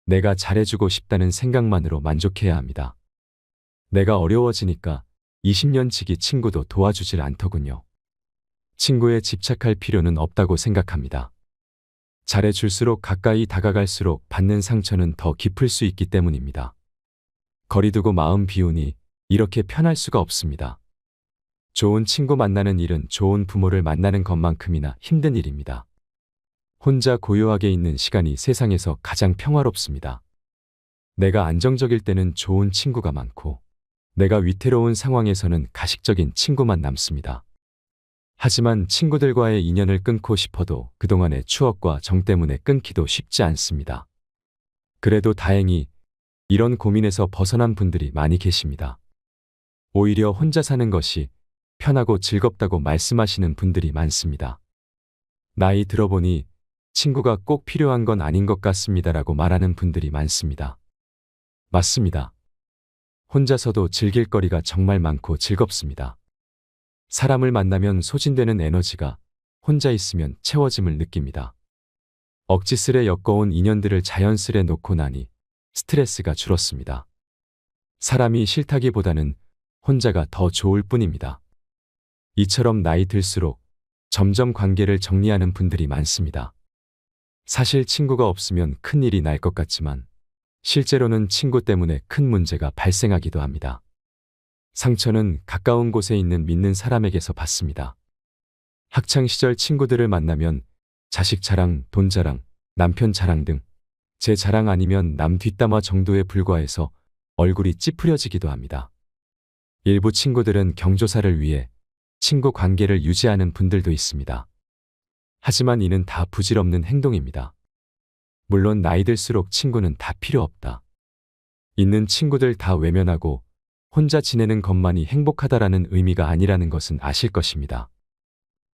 내가 잘해주고 싶다는 생각만으로 만족해야 합니다. 내가 어려워지니까 20년 지기 친구도 도와주질 않더군요. 친구에 집착할 필요는 없다고 생각합니다. 잘해줄수록 가까이 다가갈수록 받는 상처는 더 깊을 수 있기 때문입니다. 거리두고 마음 비우니 이렇게 편할 수가 없습니다. 좋은 친구 만나는 일은 좋은 부모를 만나는 것만큼이나 힘든 일입니다. 혼자 고요하게 있는 시간이 세상에서 가장 평화롭습니다. 내가 안정적일 때는 좋은 친구가 많고 내가 위태로운 상황에서는 가식적인 친구만 남습니다. 하지만 친구들과의 인연을 끊고 싶어도 그동안의 추억과 정 때문에 끊기도 쉽지 않습니다. 그래도 다행히 이런 고민에서 벗어난 분들이 많이 계십니다. 오히려 혼자 사는 것이 편하고 즐겁다고 말씀하시는 분들이 많습니다. 나이 들어보니 친구가 꼭 필요한 건 아닌 것 같습니다라고 말하는 분들이 많습니다. 맞습니다. 혼자서도 즐길 거리가 정말 많고 즐겁습니다. 사람을 만나면 소진되는 에너지가 혼자 있으면 채워짐을 느낍니다. 억지스레 엮어온 인연들을 자연스레 놓고 나니 스트레스가 줄었습니다. 사람이 싫다기보다는 혼자가 더 좋을 뿐입니다. 이처럼 나이 들수록 점점 관계를 정리하는 분들이 많습니다. 사실 친구가 없으면 큰일이 날 것 같지만 실제로는 친구 때문에 큰 문제가 발생하기도 합니다. 상처는 가까운 곳에 있는 믿는 사람에게서 받습니다. 학창시절 친구들을 만나면 자식 자랑, 돈 자랑, 남편 자랑 등 제 자랑 아니면 남 뒷담화 정도에 불과해서 얼굴이 찌푸려지기도 합니다. 일부 친구들은 경조사를 위해 친구 관계를 유지하는 분들도 있습니다. 하지만 이는 다 부질없는 행동입니다. 물론 나이 들수록 친구는 다 필요 없다. 있는 친구들 다 외면하고 혼자 지내는 것만이 행복하다라는 의미가 아니라는 것은 아실 것입니다.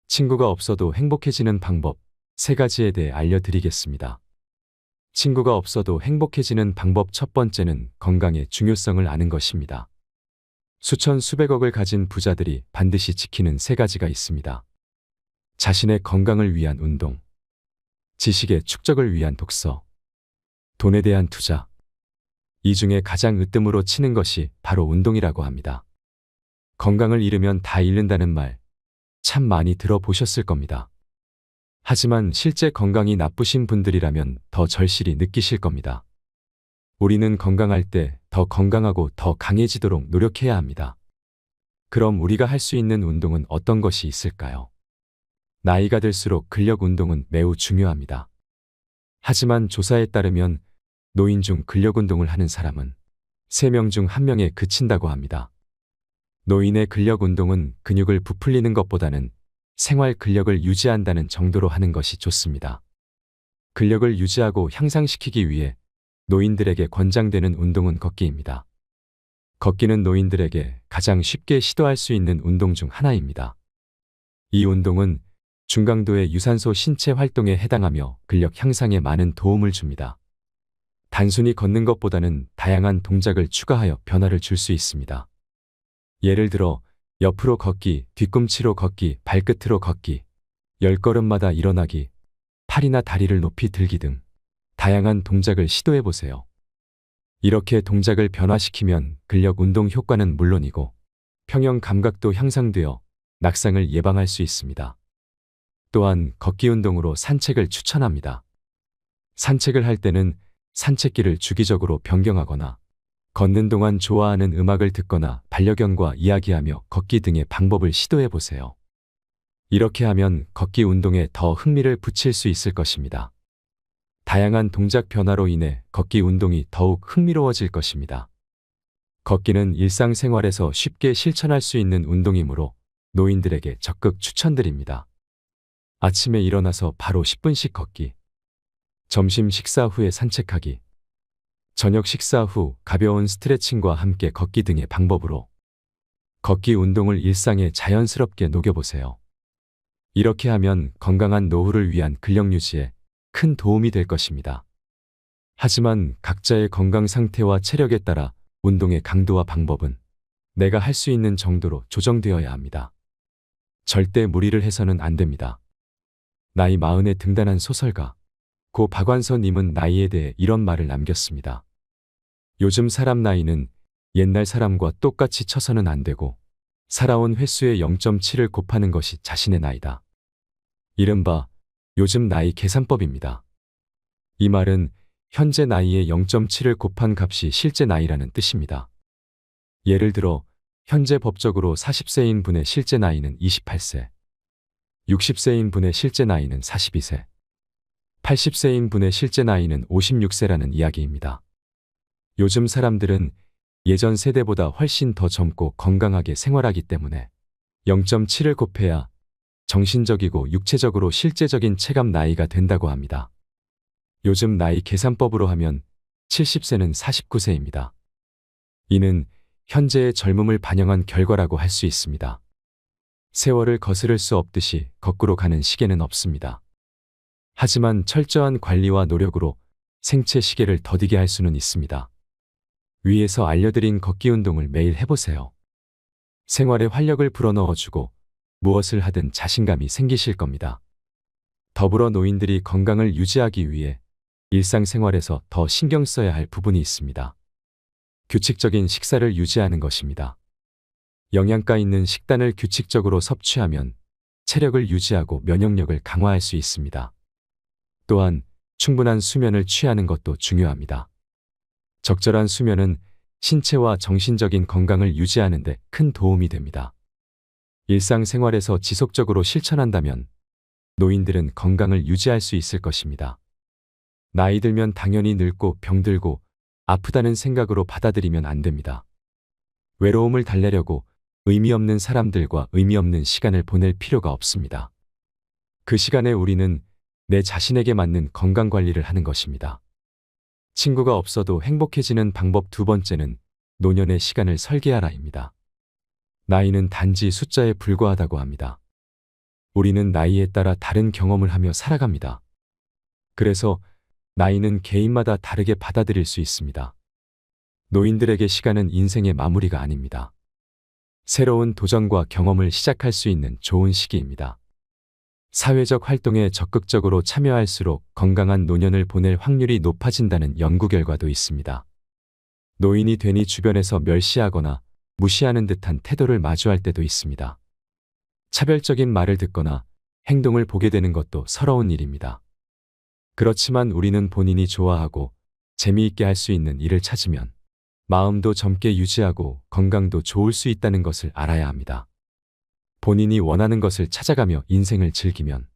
친구가 없어도 행복해지는 방법 3가지에 대해 알려드리겠습니다. 친구가 없어도 행복해지는 방법 첫 번째는 건강의 중요성을 아는 것입니다. 수천 수백억을 가진 부자들이 반드시 지키는 3가지가 있습니다. 자신의 건강을 위한 운동, 지식의 축적을 위한 독서, 돈에 대한 투자. 이 중에 가장 으뜸으로 치는 것이 바로 운동이라고 합니다. 건강을 잃으면 다 잃는다는 말 참 많이 들어보셨을 겁니다. 하지만 실제 건강이 나쁘신 분들이라면 더 절실히 느끼실 겁니다. 우리는 건강할 때 더 건강하고 더 강해지도록 노력해야 합니다. 그럼 우리가 할 수 있는 운동은 어떤 것이 있을까요? 나이가 들수록 근력 운동은 매우 중요합니다. 하지만 조사에 따르면 노인 중 근력 운동을 하는 사람은 3명 중 1명에 그친다고 합니다. 노인의 근력 운동은 근육을 부풀리는 것보다는 생활 근력을 유지한다는 정도로 하는 것이 좋습니다. 근력을 유지하고 향상시키기 위해 노인들에게 권장되는 운동은 걷기입니다. 걷기는 노인들에게 가장 쉽게 시도할 수 있는 운동 중 하나입니다. 이 운동은 중강도의 유산소 신체 활동에 해당하며 근력 향상에 많은 도움을 줍니다. 단순히 걷는 것보다는 다양한 동작을 추가하여 변화를 줄 수 있습니다. 예를 들어 옆으로 걷기, 뒤꿈치로 걷기, 발끝으로 걷기, 10걸음마다 일어나기, 팔이나 다리를 높이 들기 등 다양한 동작을 시도해 보세요. 이렇게 동작을 변화시키면 근력 운동 효과는 물론이고 평형 감각도 향상되어 낙상을 예방할 수 있습니다. 또한 걷기 운동으로 산책을 추천합니다. 산책을 할 때는 산책길을 주기적으로 변경하거나 걷는 동안 좋아하는 음악을 듣거나 반려견과 이야기하며 걷기 등의 방법을 시도해 보세요. 이렇게 하면 걷기 운동에 더 흥미를 붙일 수 있을 것입니다. 다양한 동작 변화로 인해 걷기 운동이 더욱 흥미로워질 것입니다. 걷기는 일상생활에서 쉽게 실천할 수 있는 운동이므로 노인들에게 적극 추천드립니다. 아침에 일어나서 바로 10분씩 걷기, 점심 식사 후에 산책하기, 저녁 식사 후 가벼운 스트레칭과 함께 걷기 등의 방법으로 걷기 운동을 일상에 자연스럽게 녹여보세요. 이렇게 하면 건강한 노후를 위한 근력 유지에 큰 도움이 될 것입니다. 하지만 각자의 건강 상태와 체력에 따라 운동의 강도와 방법은 내가 할 수 있는 정도로 조정되어야 합니다. 절대 무리를 해서는 안 됩니다. 나이 40에 등단한 소설가 고 박완서님은 나이에 대해 이런 말을 남겼습니다. 요즘 사람 나이는 옛날 사람과 똑같이 쳐서는 안 되고 살아온 횟수의 0.7을 곱하는 것이 자신의 나이다. 이른바 요즘 나이 계산법입니다. 이 말은 현재 나이의 0.7을 곱한 값이 실제 나이라는 뜻입니다. 예를 들어 현재 법적으로 40세인 분의 실제 나이는 28세, 60세인 분의 실제 나이는 42세, 80세인 분의 실제 나이는 56세라는 이야기입니다. 요즘 사람들은 예전 세대보다 훨씬 더 젊고 건강하게 생활하기 때문에 0.7을 곱해야 정신적이고 육체적으로 실제적인 체감 나이가 된다고 합니다. 요즘 나이 계산법으로 하면 70세는 49세입니다. 이는 현재의 젊음을 반영한 결과라고 할 수 있습니다. 세월을 거스를 수 없듯이 거꾸로 가는 시계는 없습니다. 하지만 철저한 관리와 노력으로 생체 시계를 더디게 할 수는 있습니다. 위에서 알려드린 걷기 운동을 매일 해보세요. 생활에 활력을 불어넣어주고 무엇을 하든 자신감이 생기실 겁니다. 더불어 노인들이 건강을 유지하기 위해 일상생활에서 더 신경 써야 할 부분이 있습니다. 규칙적인 식사를 유지하는 것입니다. 영양가 있는 식단을 규칙적으로 섭취하면 체력을 유지하고 면역력을 강화할 수 있습니다. 또한 충분한 수면을 취하는 것도 중요합니다. 적절한 수면은 신체와 정신적인 건강을 유지하는 데 큰 도움이 됩니다. 일상생활에서 지속적으로 실천한다면 노인들은 건강을 유지할 수 있을 것입니다. 나이 들면 당연히 늙고 병들고 아프다는 생각으로 받아들이면 안 됩니다. 외로움을 달래려고 의미 없는 사람들과 의미 없는 시간을 보낼 필요가 없습니다. 그 시간에 우리는 내 자신에게 맞는 건강 관리를 하는 것입니다. 친구가 없어도 행복해지는 방법 두 번째는 노년의 시간을 설계하라입니다. 나이는 단지 숫자에 불과하다고 합니다. 우리는 나이에 따라 다른 경험을 하며 살아갑니다. 그래서 나이는 개인마다 다르게 받아들일 수 있습니다. 노인들에게 시간은 인생의 마무리가 아닙니다. 새로운 도전과 경험을 시작할 수 있는 좋은 시기입니다. 사회적 활동에 적극적으로 참여할수록 건강한 노년을 보낼 확률이 높아진다는 연구 결과도 있습니다. 노인이 되니 주변에서 멸시하거나 무시하는 듯한 태도를 마주할 때도 있습니다. 차별적인 말을 듣거나 행동을 보게 되는 것도 서러운 일입니다. 그렇지만 우리는 본인이 좋아하고 재미있게 할 수 있는 일을 찾으면 마음도 젊게 유지하고 건강도 좋을 수 있다는 것을 알아야 합니다. 본인이 원하는 것을 찾아가며 인생을 즐기면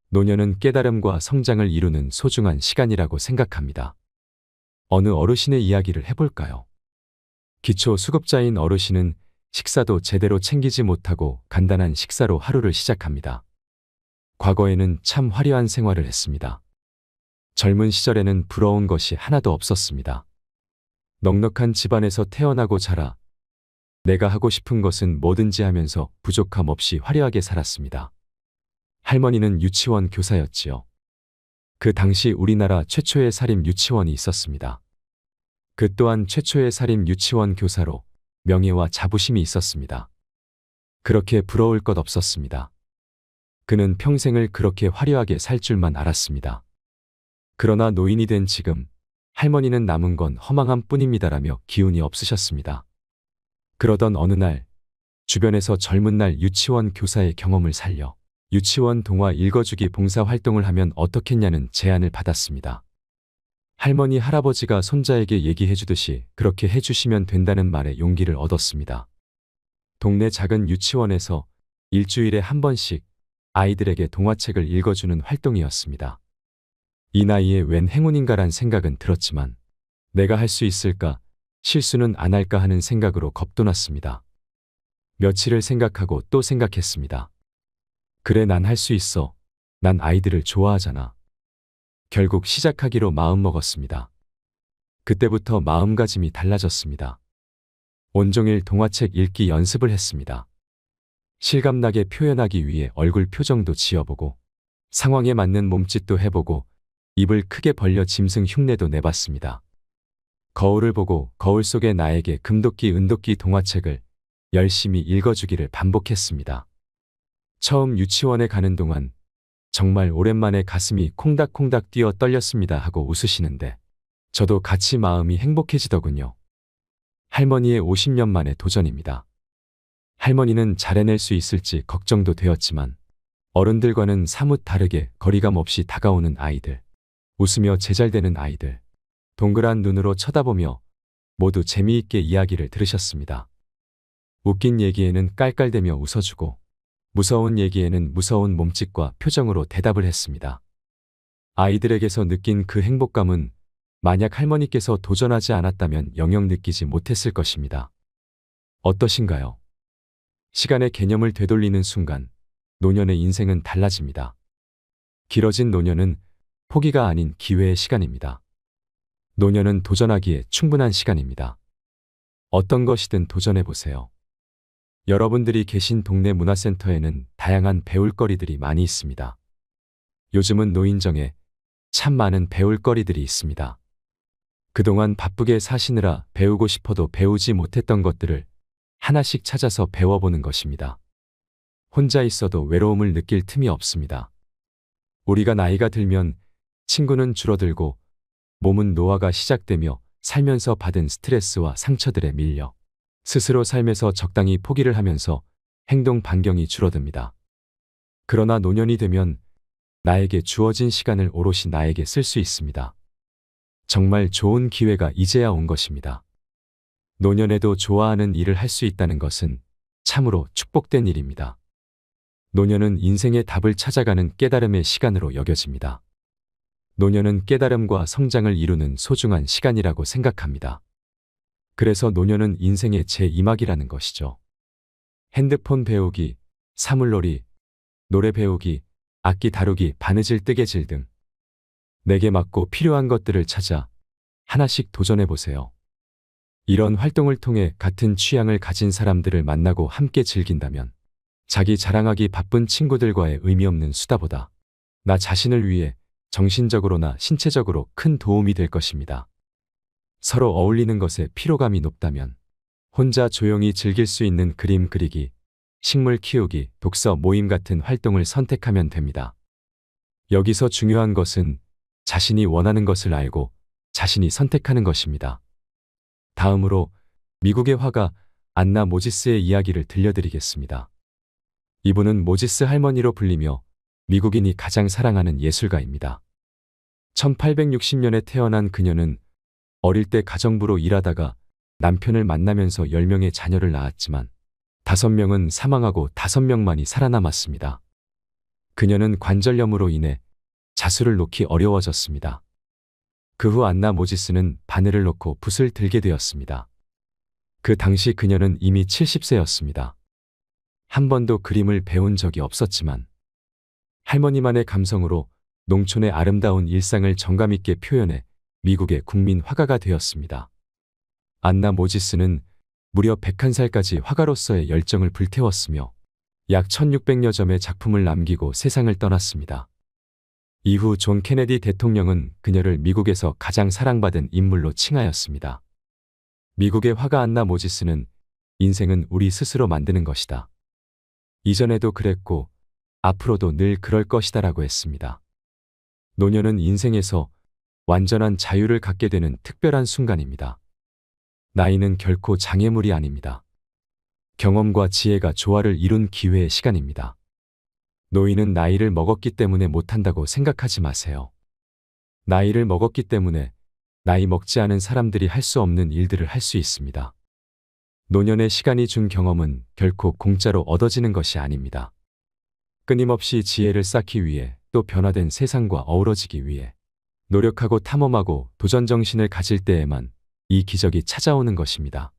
노년은 깨달음과 성장을 이루는 소중한 시간이라고 생각합니다. 어느 어르신의 이야기를 해볼까요? 기초 수급자인 어르신은 식사도 제대로 챙기지 못하고 간단한 식사로 하루를 시작합니다. 과거에는 참 화려한 생활을 했습니다. 젊은 시절에는 부러운 것이 하나도 없었습니다. 넉넉한 집안에서 태어나고 자라 내가 하고 싶은 것은 뭐든지 하면서 부족함 없이 화려하게 살았습니다. 할머니는 유치원 교사였지요. 그 당시 우리나라 최초의 사립 유치원이 있었습니다. 그 또한 최초의 사립 유치원 교사로 명예와 자부심이 있었습니다. 그렇게 부러울 것 없었습니다. 그는 평생을 그렇게 화려하게 살 줄만 알았습니다. 그러나 노인이 된 지금 할머니는 남은 건 허망함 뿐입니다라며 기운이 없으셨습니다. 그러던 어느 날 주변에서 젊은 날 유치원 교사의 경험을 살려 유치원 동화 읽어주기 봉사 활동을 하면 어떻겠냐는 제안을 받았습니다. 할머니 할아버지가 손자에게 얘기해주듯이 그렇게 해주시면 된다는 말에 용기를 얻었습니다. 동네 작은 유치원에서 일주일에 한 번씩 아이들에게 동화책을 읽어주는 활동이었습니다. 이 나이에 웬 행운인가란 생각은 들었지만 내가 할 수 있을까, 실수는 안 할까 하는 생각으로 겁도 났습니다. 며칠을 생각하고 또 생각했습니다. 그래, 난 할 수 있어. 난 아이들을 좋아하잖아. 결국 시작하기로 마음먹었습니다. 그때부터 마음가짐이 달라졌습니다. 온종일 동화책 읽기 연습을 했습니다. 실감나게 표현하기 위해 얼굴 표정도 지어보고 상황에 맞는 몸짓도 해보고 입을 크게 벌려 짐승 흉내도 내봤습니다. 거울을 보고 거울 속의 나에게 금도끼 은도끼 동화책을 열심히 읽어주기를 반복했습니다. 처음 유치원에 가는 동안 정말 오랜만에 가슴이 콩닥콩닥 뛰어 떨렸습니다 하고 웃으시는데 저도 같이 마음이 행복해지더군요. 할머니의 50년 만의 도전입니다. 할머니는 잘 해낼 수 있을지 걱정도 되었지만 어른들과는 사뭇 다르게 거리감 없이 다가오는 아이들, 웃으며 제잘되는 아이들, 동그란 눈으로 쳐다보며 모두 재미있게 이야기를 들으셨습니다. 웃긴 얘기에는 깔깔대며 웃어주고 무서운 얘기에는 무서운 몸짓과 표정으로 대답을 했습니다. 아이들에게서 느낀 그 행복감은 만약 할머니께서 도전하지 않았다면 영영 느끼지 못했을 것입니다. 어떠신가요? 시간의 개념을 되돌리는 순간 노년의 인생은 달라집니다. 길어진 노년은 포기가 아닌 기회의 시간입니다. 노년은 도전하기에 충분한 시간입니다. 어떤 것이든 도전해보세요. 여러분들이 계신 동네 문화센터에는 다양한 배울거리들이 많이 있습니다. 요즘은 노인정에 참 많은 배울거리들이 있습니다. 그동안 바쁘게 사시느라 배우고 싶어도 배우지 못했던 것들을 하나씩 찾아서 배워보는 것입니다. 혼자 있어도 외로움을 느낄 틈이 없습니다. 우리가 나이가 들면 친구는 줄어들고 몸은 노화가 시작되며 살면서 받은 스트레스와 상처들에 밀려 스스로 삶에서 적당히 포기를 하면서 행동 반경이 줄어듭니다. 그러나 노년이 되면 나에게 주어진 시간을 오롯이 나에게 쓸 수 있습니다. 정말 좋은 기회가 이제야 온 것입니다. 노년에도 좋아하는 일을 할 수 있다는 것은 참으로 축복된 일입니다. 노년은 인생의 답을 찾아가는 깨달음의 시간으로 여겨집니다. 노년은 깨달음과 성장을 이루는 소중한 시간이라고 생각합니다. 그래서 노년은 인생의 제2막이라는 것이죠. 핸드폰 배우기, 사물놀이, 노래 배우기, 악기 다루기, 바느질, 뜨개질 등 내게 맞고 필요한 것들을 찾아 하나씩 도전해 보세요. 이런 활동을 통해 같은 취향을 가진 사람들을 만나고 함께 즐긴다면 자기 자랑하기 바쁜 친구들과의 의미 없는 수다보다 나 자신을 위해 정신적으로나 신체적으로 큰 도움이 될 것입니다. 서로 어울리는 것에 피로감이 높다면 혼자 조용히 즐길 수 있는 그림 그리기, 식물 키우기, 독서 모임 같은 활동을 선택하면 됩니다. 여기서 중요한 것은 자신이 원하는 것을 알고 자신이 선택하는 것입니다. 다음으로 미국의 화가 안나 모지스의 이야기를 들려드리겠습니다. 이분은 모지스 할머니로 불리며 미국인이 가장 사랑하는 예술가입니다. 1860년에 태어난 그녀는 어릴 때 가정부로 일하다가 남편을 만나면서 10명의 자녀를 낳았지만 5명은 사망하고 5명만이 살아남았습니다. 그녀는 관절염으로 인해 자수를 놓기 어려워졌습니다. 그 후 안나 모지스는 바늘을 놓고 붓을 들게 되었습니다. 그 당시 그녀는 이미 70세였습니다. 한 번도 그림을 배운 적이 없었지만 할머니만의 감성으로 농촌의 아름다운 일상을 정감있게 표현해 미국의 국민 화가가 되었습니다. 안나 모지스는 무려 101살까지 화가로서의 열정을 불태웠으며 약 1600여 점의 작품을 남기고 세상을 떠났습니다. 이후 존 케네디 대통령은 그녀를 미국에서 가장 사랑받은 인물로 칭하였습니다. 미국의 화가 안나 모지스는 인생은 우리 스스로 만드는 것이다. 이전에도 그랬고 앞으로도 늘 그럴 것이다라고 했습니다. 노년은 인생에서 완전한 자유를 갖게 되는 특별한 순간입니다. 나이는 결코 장애물이 아닙니다. 경험과 지혜가 조화를 이룬 기회의 시간입니다. 노인은 나이를 먹었기 때문에 못한다고 생각하지 마세요. 나이를 먹었기 때문에 나이 먹지 않은 사람들이 할 수 없는 일들을 할 수 있습니다. 노년의 시간이 준 경험은 결코 공짜로 얻어지는 것이 아닙니다. 끊임없이 지혜를 쌓기 위해 또 변화된 세상과 어우러지기 위해 노력하고 탐험하고 도전정신을 가질 때에만 이 기적이 찾아오는 것입니다.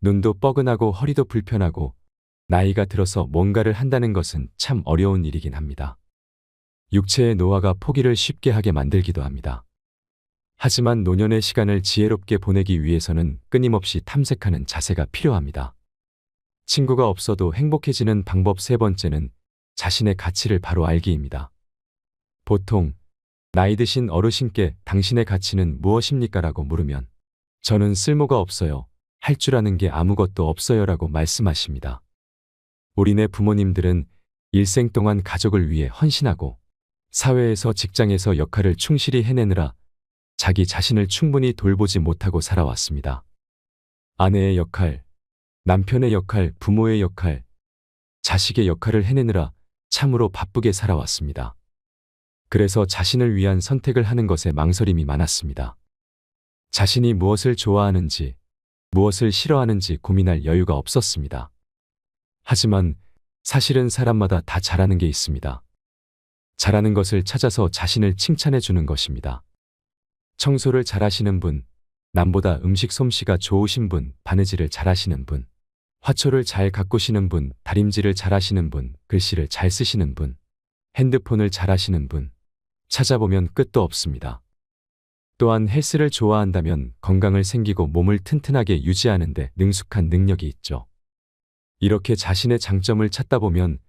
눈도 뻐근하고 허리도 불편하고 나이가 들어서 뭔가를 한다는 것은 참 어려운 일이긴 합니다. 육체의 노화가 포기를 쉽게 하게 만들기도 합니다. 하지만 노년의 시간을 지혜롭게 보내기 위해서는 끊임없이 탐색하는 자세가 필요합니다. 친구가 없어도 행복해지는 방법 세 번째는 자신의 가치를 바로 알기입니다. 보통 나이 드신 어르신께 당신의 가치는 무엇입니까? 라고 물으면 저는 쓸모가 없어요. 할 줄 아는 게 아무것도 없어요. 라고 말씀하십니다. 우리네 부모님들은 일생 동안 가족을 위해 헌신하고 사회에서 직장에서 역할을 충실히 해내느라 자기 자신을 충분히 돌보지 못하고 살아왔습니다. 아내의 역할, 남편의 역할, 부모의 역할, 자식의 역할을 해내느라 참으로 바쁘게 살아왔습니다. 그래서 자신을 위한 선택을 하는 것에 망설임이 많았습니다. 자신이 무엇을 좋아하는지, 무엇을 싫어하는지 고민할 여유가 없었습니다. 하지만 사실은 사람마다 다 잘하는 게 있습니다. 잘하는 것을 찾아서 자신을 칭찬해 주는 것입니다. 청소를 잘하시는 분, 남보다 음식 솜씨가 좋으신 분, 바느질을 잘하시는 분, 화초를 잘 가꾸시는 분, 다림질을 잘하시는 분, 글씨를 잘 쓰시는 분, 핸드폰을 잘하시는 분, 찾아보면 끝도 없습니다. 또한 헬스를 좋아한다면 건강을 챙기고 몸을 튼튼하게 유지하는 데 능숙한 능력이 있죠. 이렇게 자신의 장점을 찾다 보면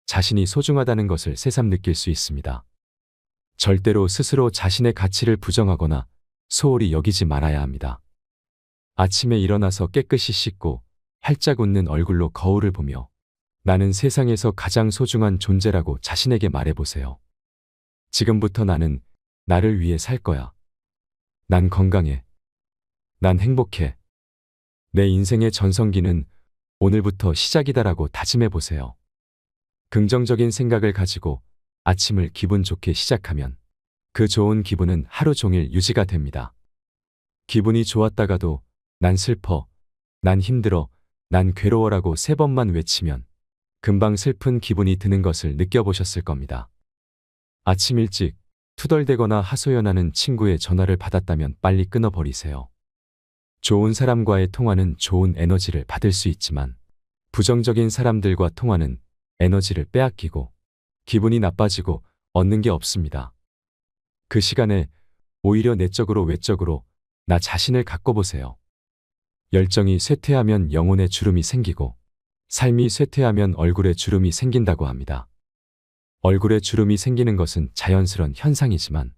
자신이 소중하다는 것을 새삼 느낄 수 있습니다. 절대로 스스로 자신의 가치를 부정하거나 소홀히 여기지 말아야 합니다. 아침에 일어나서 깨끗이 씻고 활짝 웃는 얼굴로 거울을 보며 나는 세상에서 가장 소중한 존재라고 자신에게 말해보세요. 지금부터 나는 나를 위해 살 거야. 난 건강해. 난 행복해. 내 인생의 전성기는 오늘부터 시작이다라고 다짐해보세요. 긍정적인 생각을 가지고 아침을 기분 좋게 시작하면 그 좋은 기분은 하루 종일 유지가 됩니다. 기분이 좋았다가도 난 슬퍼, 난 힘들어, 난 괴로워라고 3번만 외치면 금방 슬픈 기분이 드는 것을 느껴보셨을 겁니다. 아침 일찍 투덜대거나 하소연하는 친구의 전화를 받았다면 빨리 끊어버리세요. 좋은 사람과의 통화는 좋은 에너지를 받을 수 있지만 부정적인 사람들과 통화는 에너지를 빼앗기고 기분이 나빠지고 얻는 게 없습니다. 그 시간에 오히려 내적으로 외적으로 나 자신을 가꿔보세요. 열정이 쇠퇴하면 영혼에 주름이 생기고 삶이 쇠퇴하면 얼굴에 주름이 생긴다고 합니다. 얼굴에 주름이 생기는 것은 자연스러운 현상이지만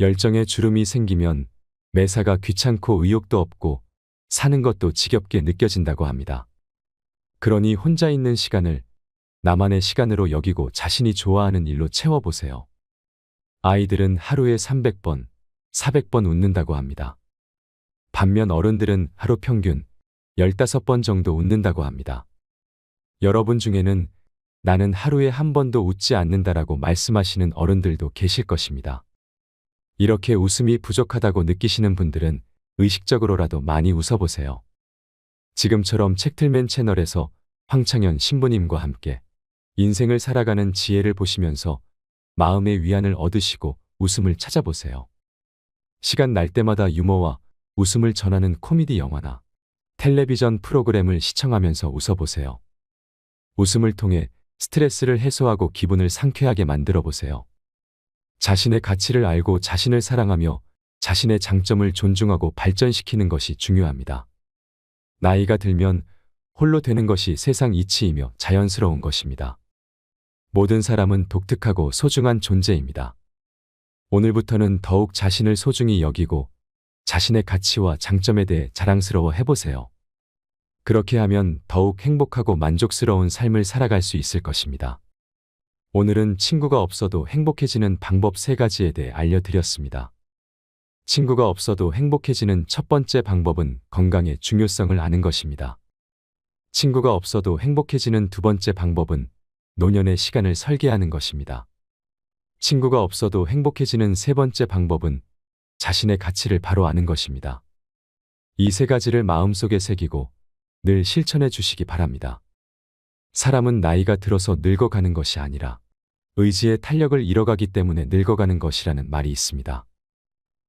열정에 주름이 생기면 매사가 귀찮고 의욕도 없고 사는 것도 지겹게 느껴진다고 합니다. 그러니 혼자 있는 시간을 나만의 시간으로 여기고 자신이 좋아하는 일로 채워보세요. 아이들은 하루에 300번, 400번 웃는다고 합니다. 반면 어른들은 하루 평균 15번 정도 웃는다고 합니다. 여러분 중에는 나는 하루에 한 번도 웃지 않는다라고 말씀하시는 어른들도 계실 것입니다. 이렇게 웃음이 부족하다고 느끼시는 분들은 의식적으로라도 많이 웃어보세요. 지금처럼 책틀맨 채널에서 황창현 신부님과 함께 인생을 살아가는 지혜를 보시면서 마음의 위안을 얻으시고 웃음을 찾아보세요. 시간 날 때마다 유머와 웃음을 전하는 코미디 영화나 텔레비전 프로그램을 시청하면서 웃어보세요. 웃음을 통해 스트레스를 해소하고 기분을 상쾌하게 만들어 보세요. 자신의 가치를 알고 자신을 사랑하며 자신의 장점을 존중하고 발전시키는 것이 중요합니다. 나이가 들면 홀로 되는 것이 세상 이치이며 자연스러운 것입니다. 모든 사람은 독특하고 소중한 존재입니다. 오늘부터는 더욱 자신을 소중히 여기고 자신의 가치와 장점에 대해 자랑스러워 해보세요. 그렇게 하면 더욱 행복하고 만족스러운 삶을 살아갈 수 있을 것입니다. 오늘은 친구가 없어도 행복해지는 방법 3가지에 대해 알려드렸습니다. 친구가 없어도 행복해지는 첫 번째 방법은 건강의 중요성을 아는 것입니다. 친구가 없어도 행복해지는 두 번째 방법은 노년의 시간을 설계하는 것입니다. 친구가 없어도 행복해지는 세 번째 방법은 자신의 가치를 바로 아는 것입니다. 이 3가지를 마음속에 새기고 늘 실천해 주시기 바랍니다. 사람은 나이가 들어서 늙어가는 것이 아니라 의지의 탄력을 잃어가기 때문에 늙어가는 것이라는 말이 있습니다.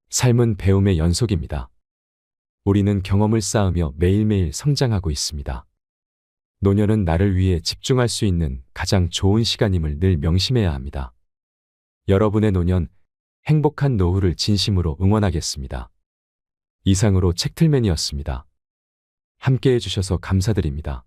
삶은 배움의 연속입니다. 우리는 경험을 쌓으며 매일매일 성장하고 있습니다. 노년은 나를 위해 집중할 수 있는 가장 좋은 시간임을 늘 명심해야 합니다. 여러분의 노년, 행복한 노후를 진심으로 응원하겠습니다. 이상으로 책틀맨이었습니다. 함께 해주셔서 감사드립니다.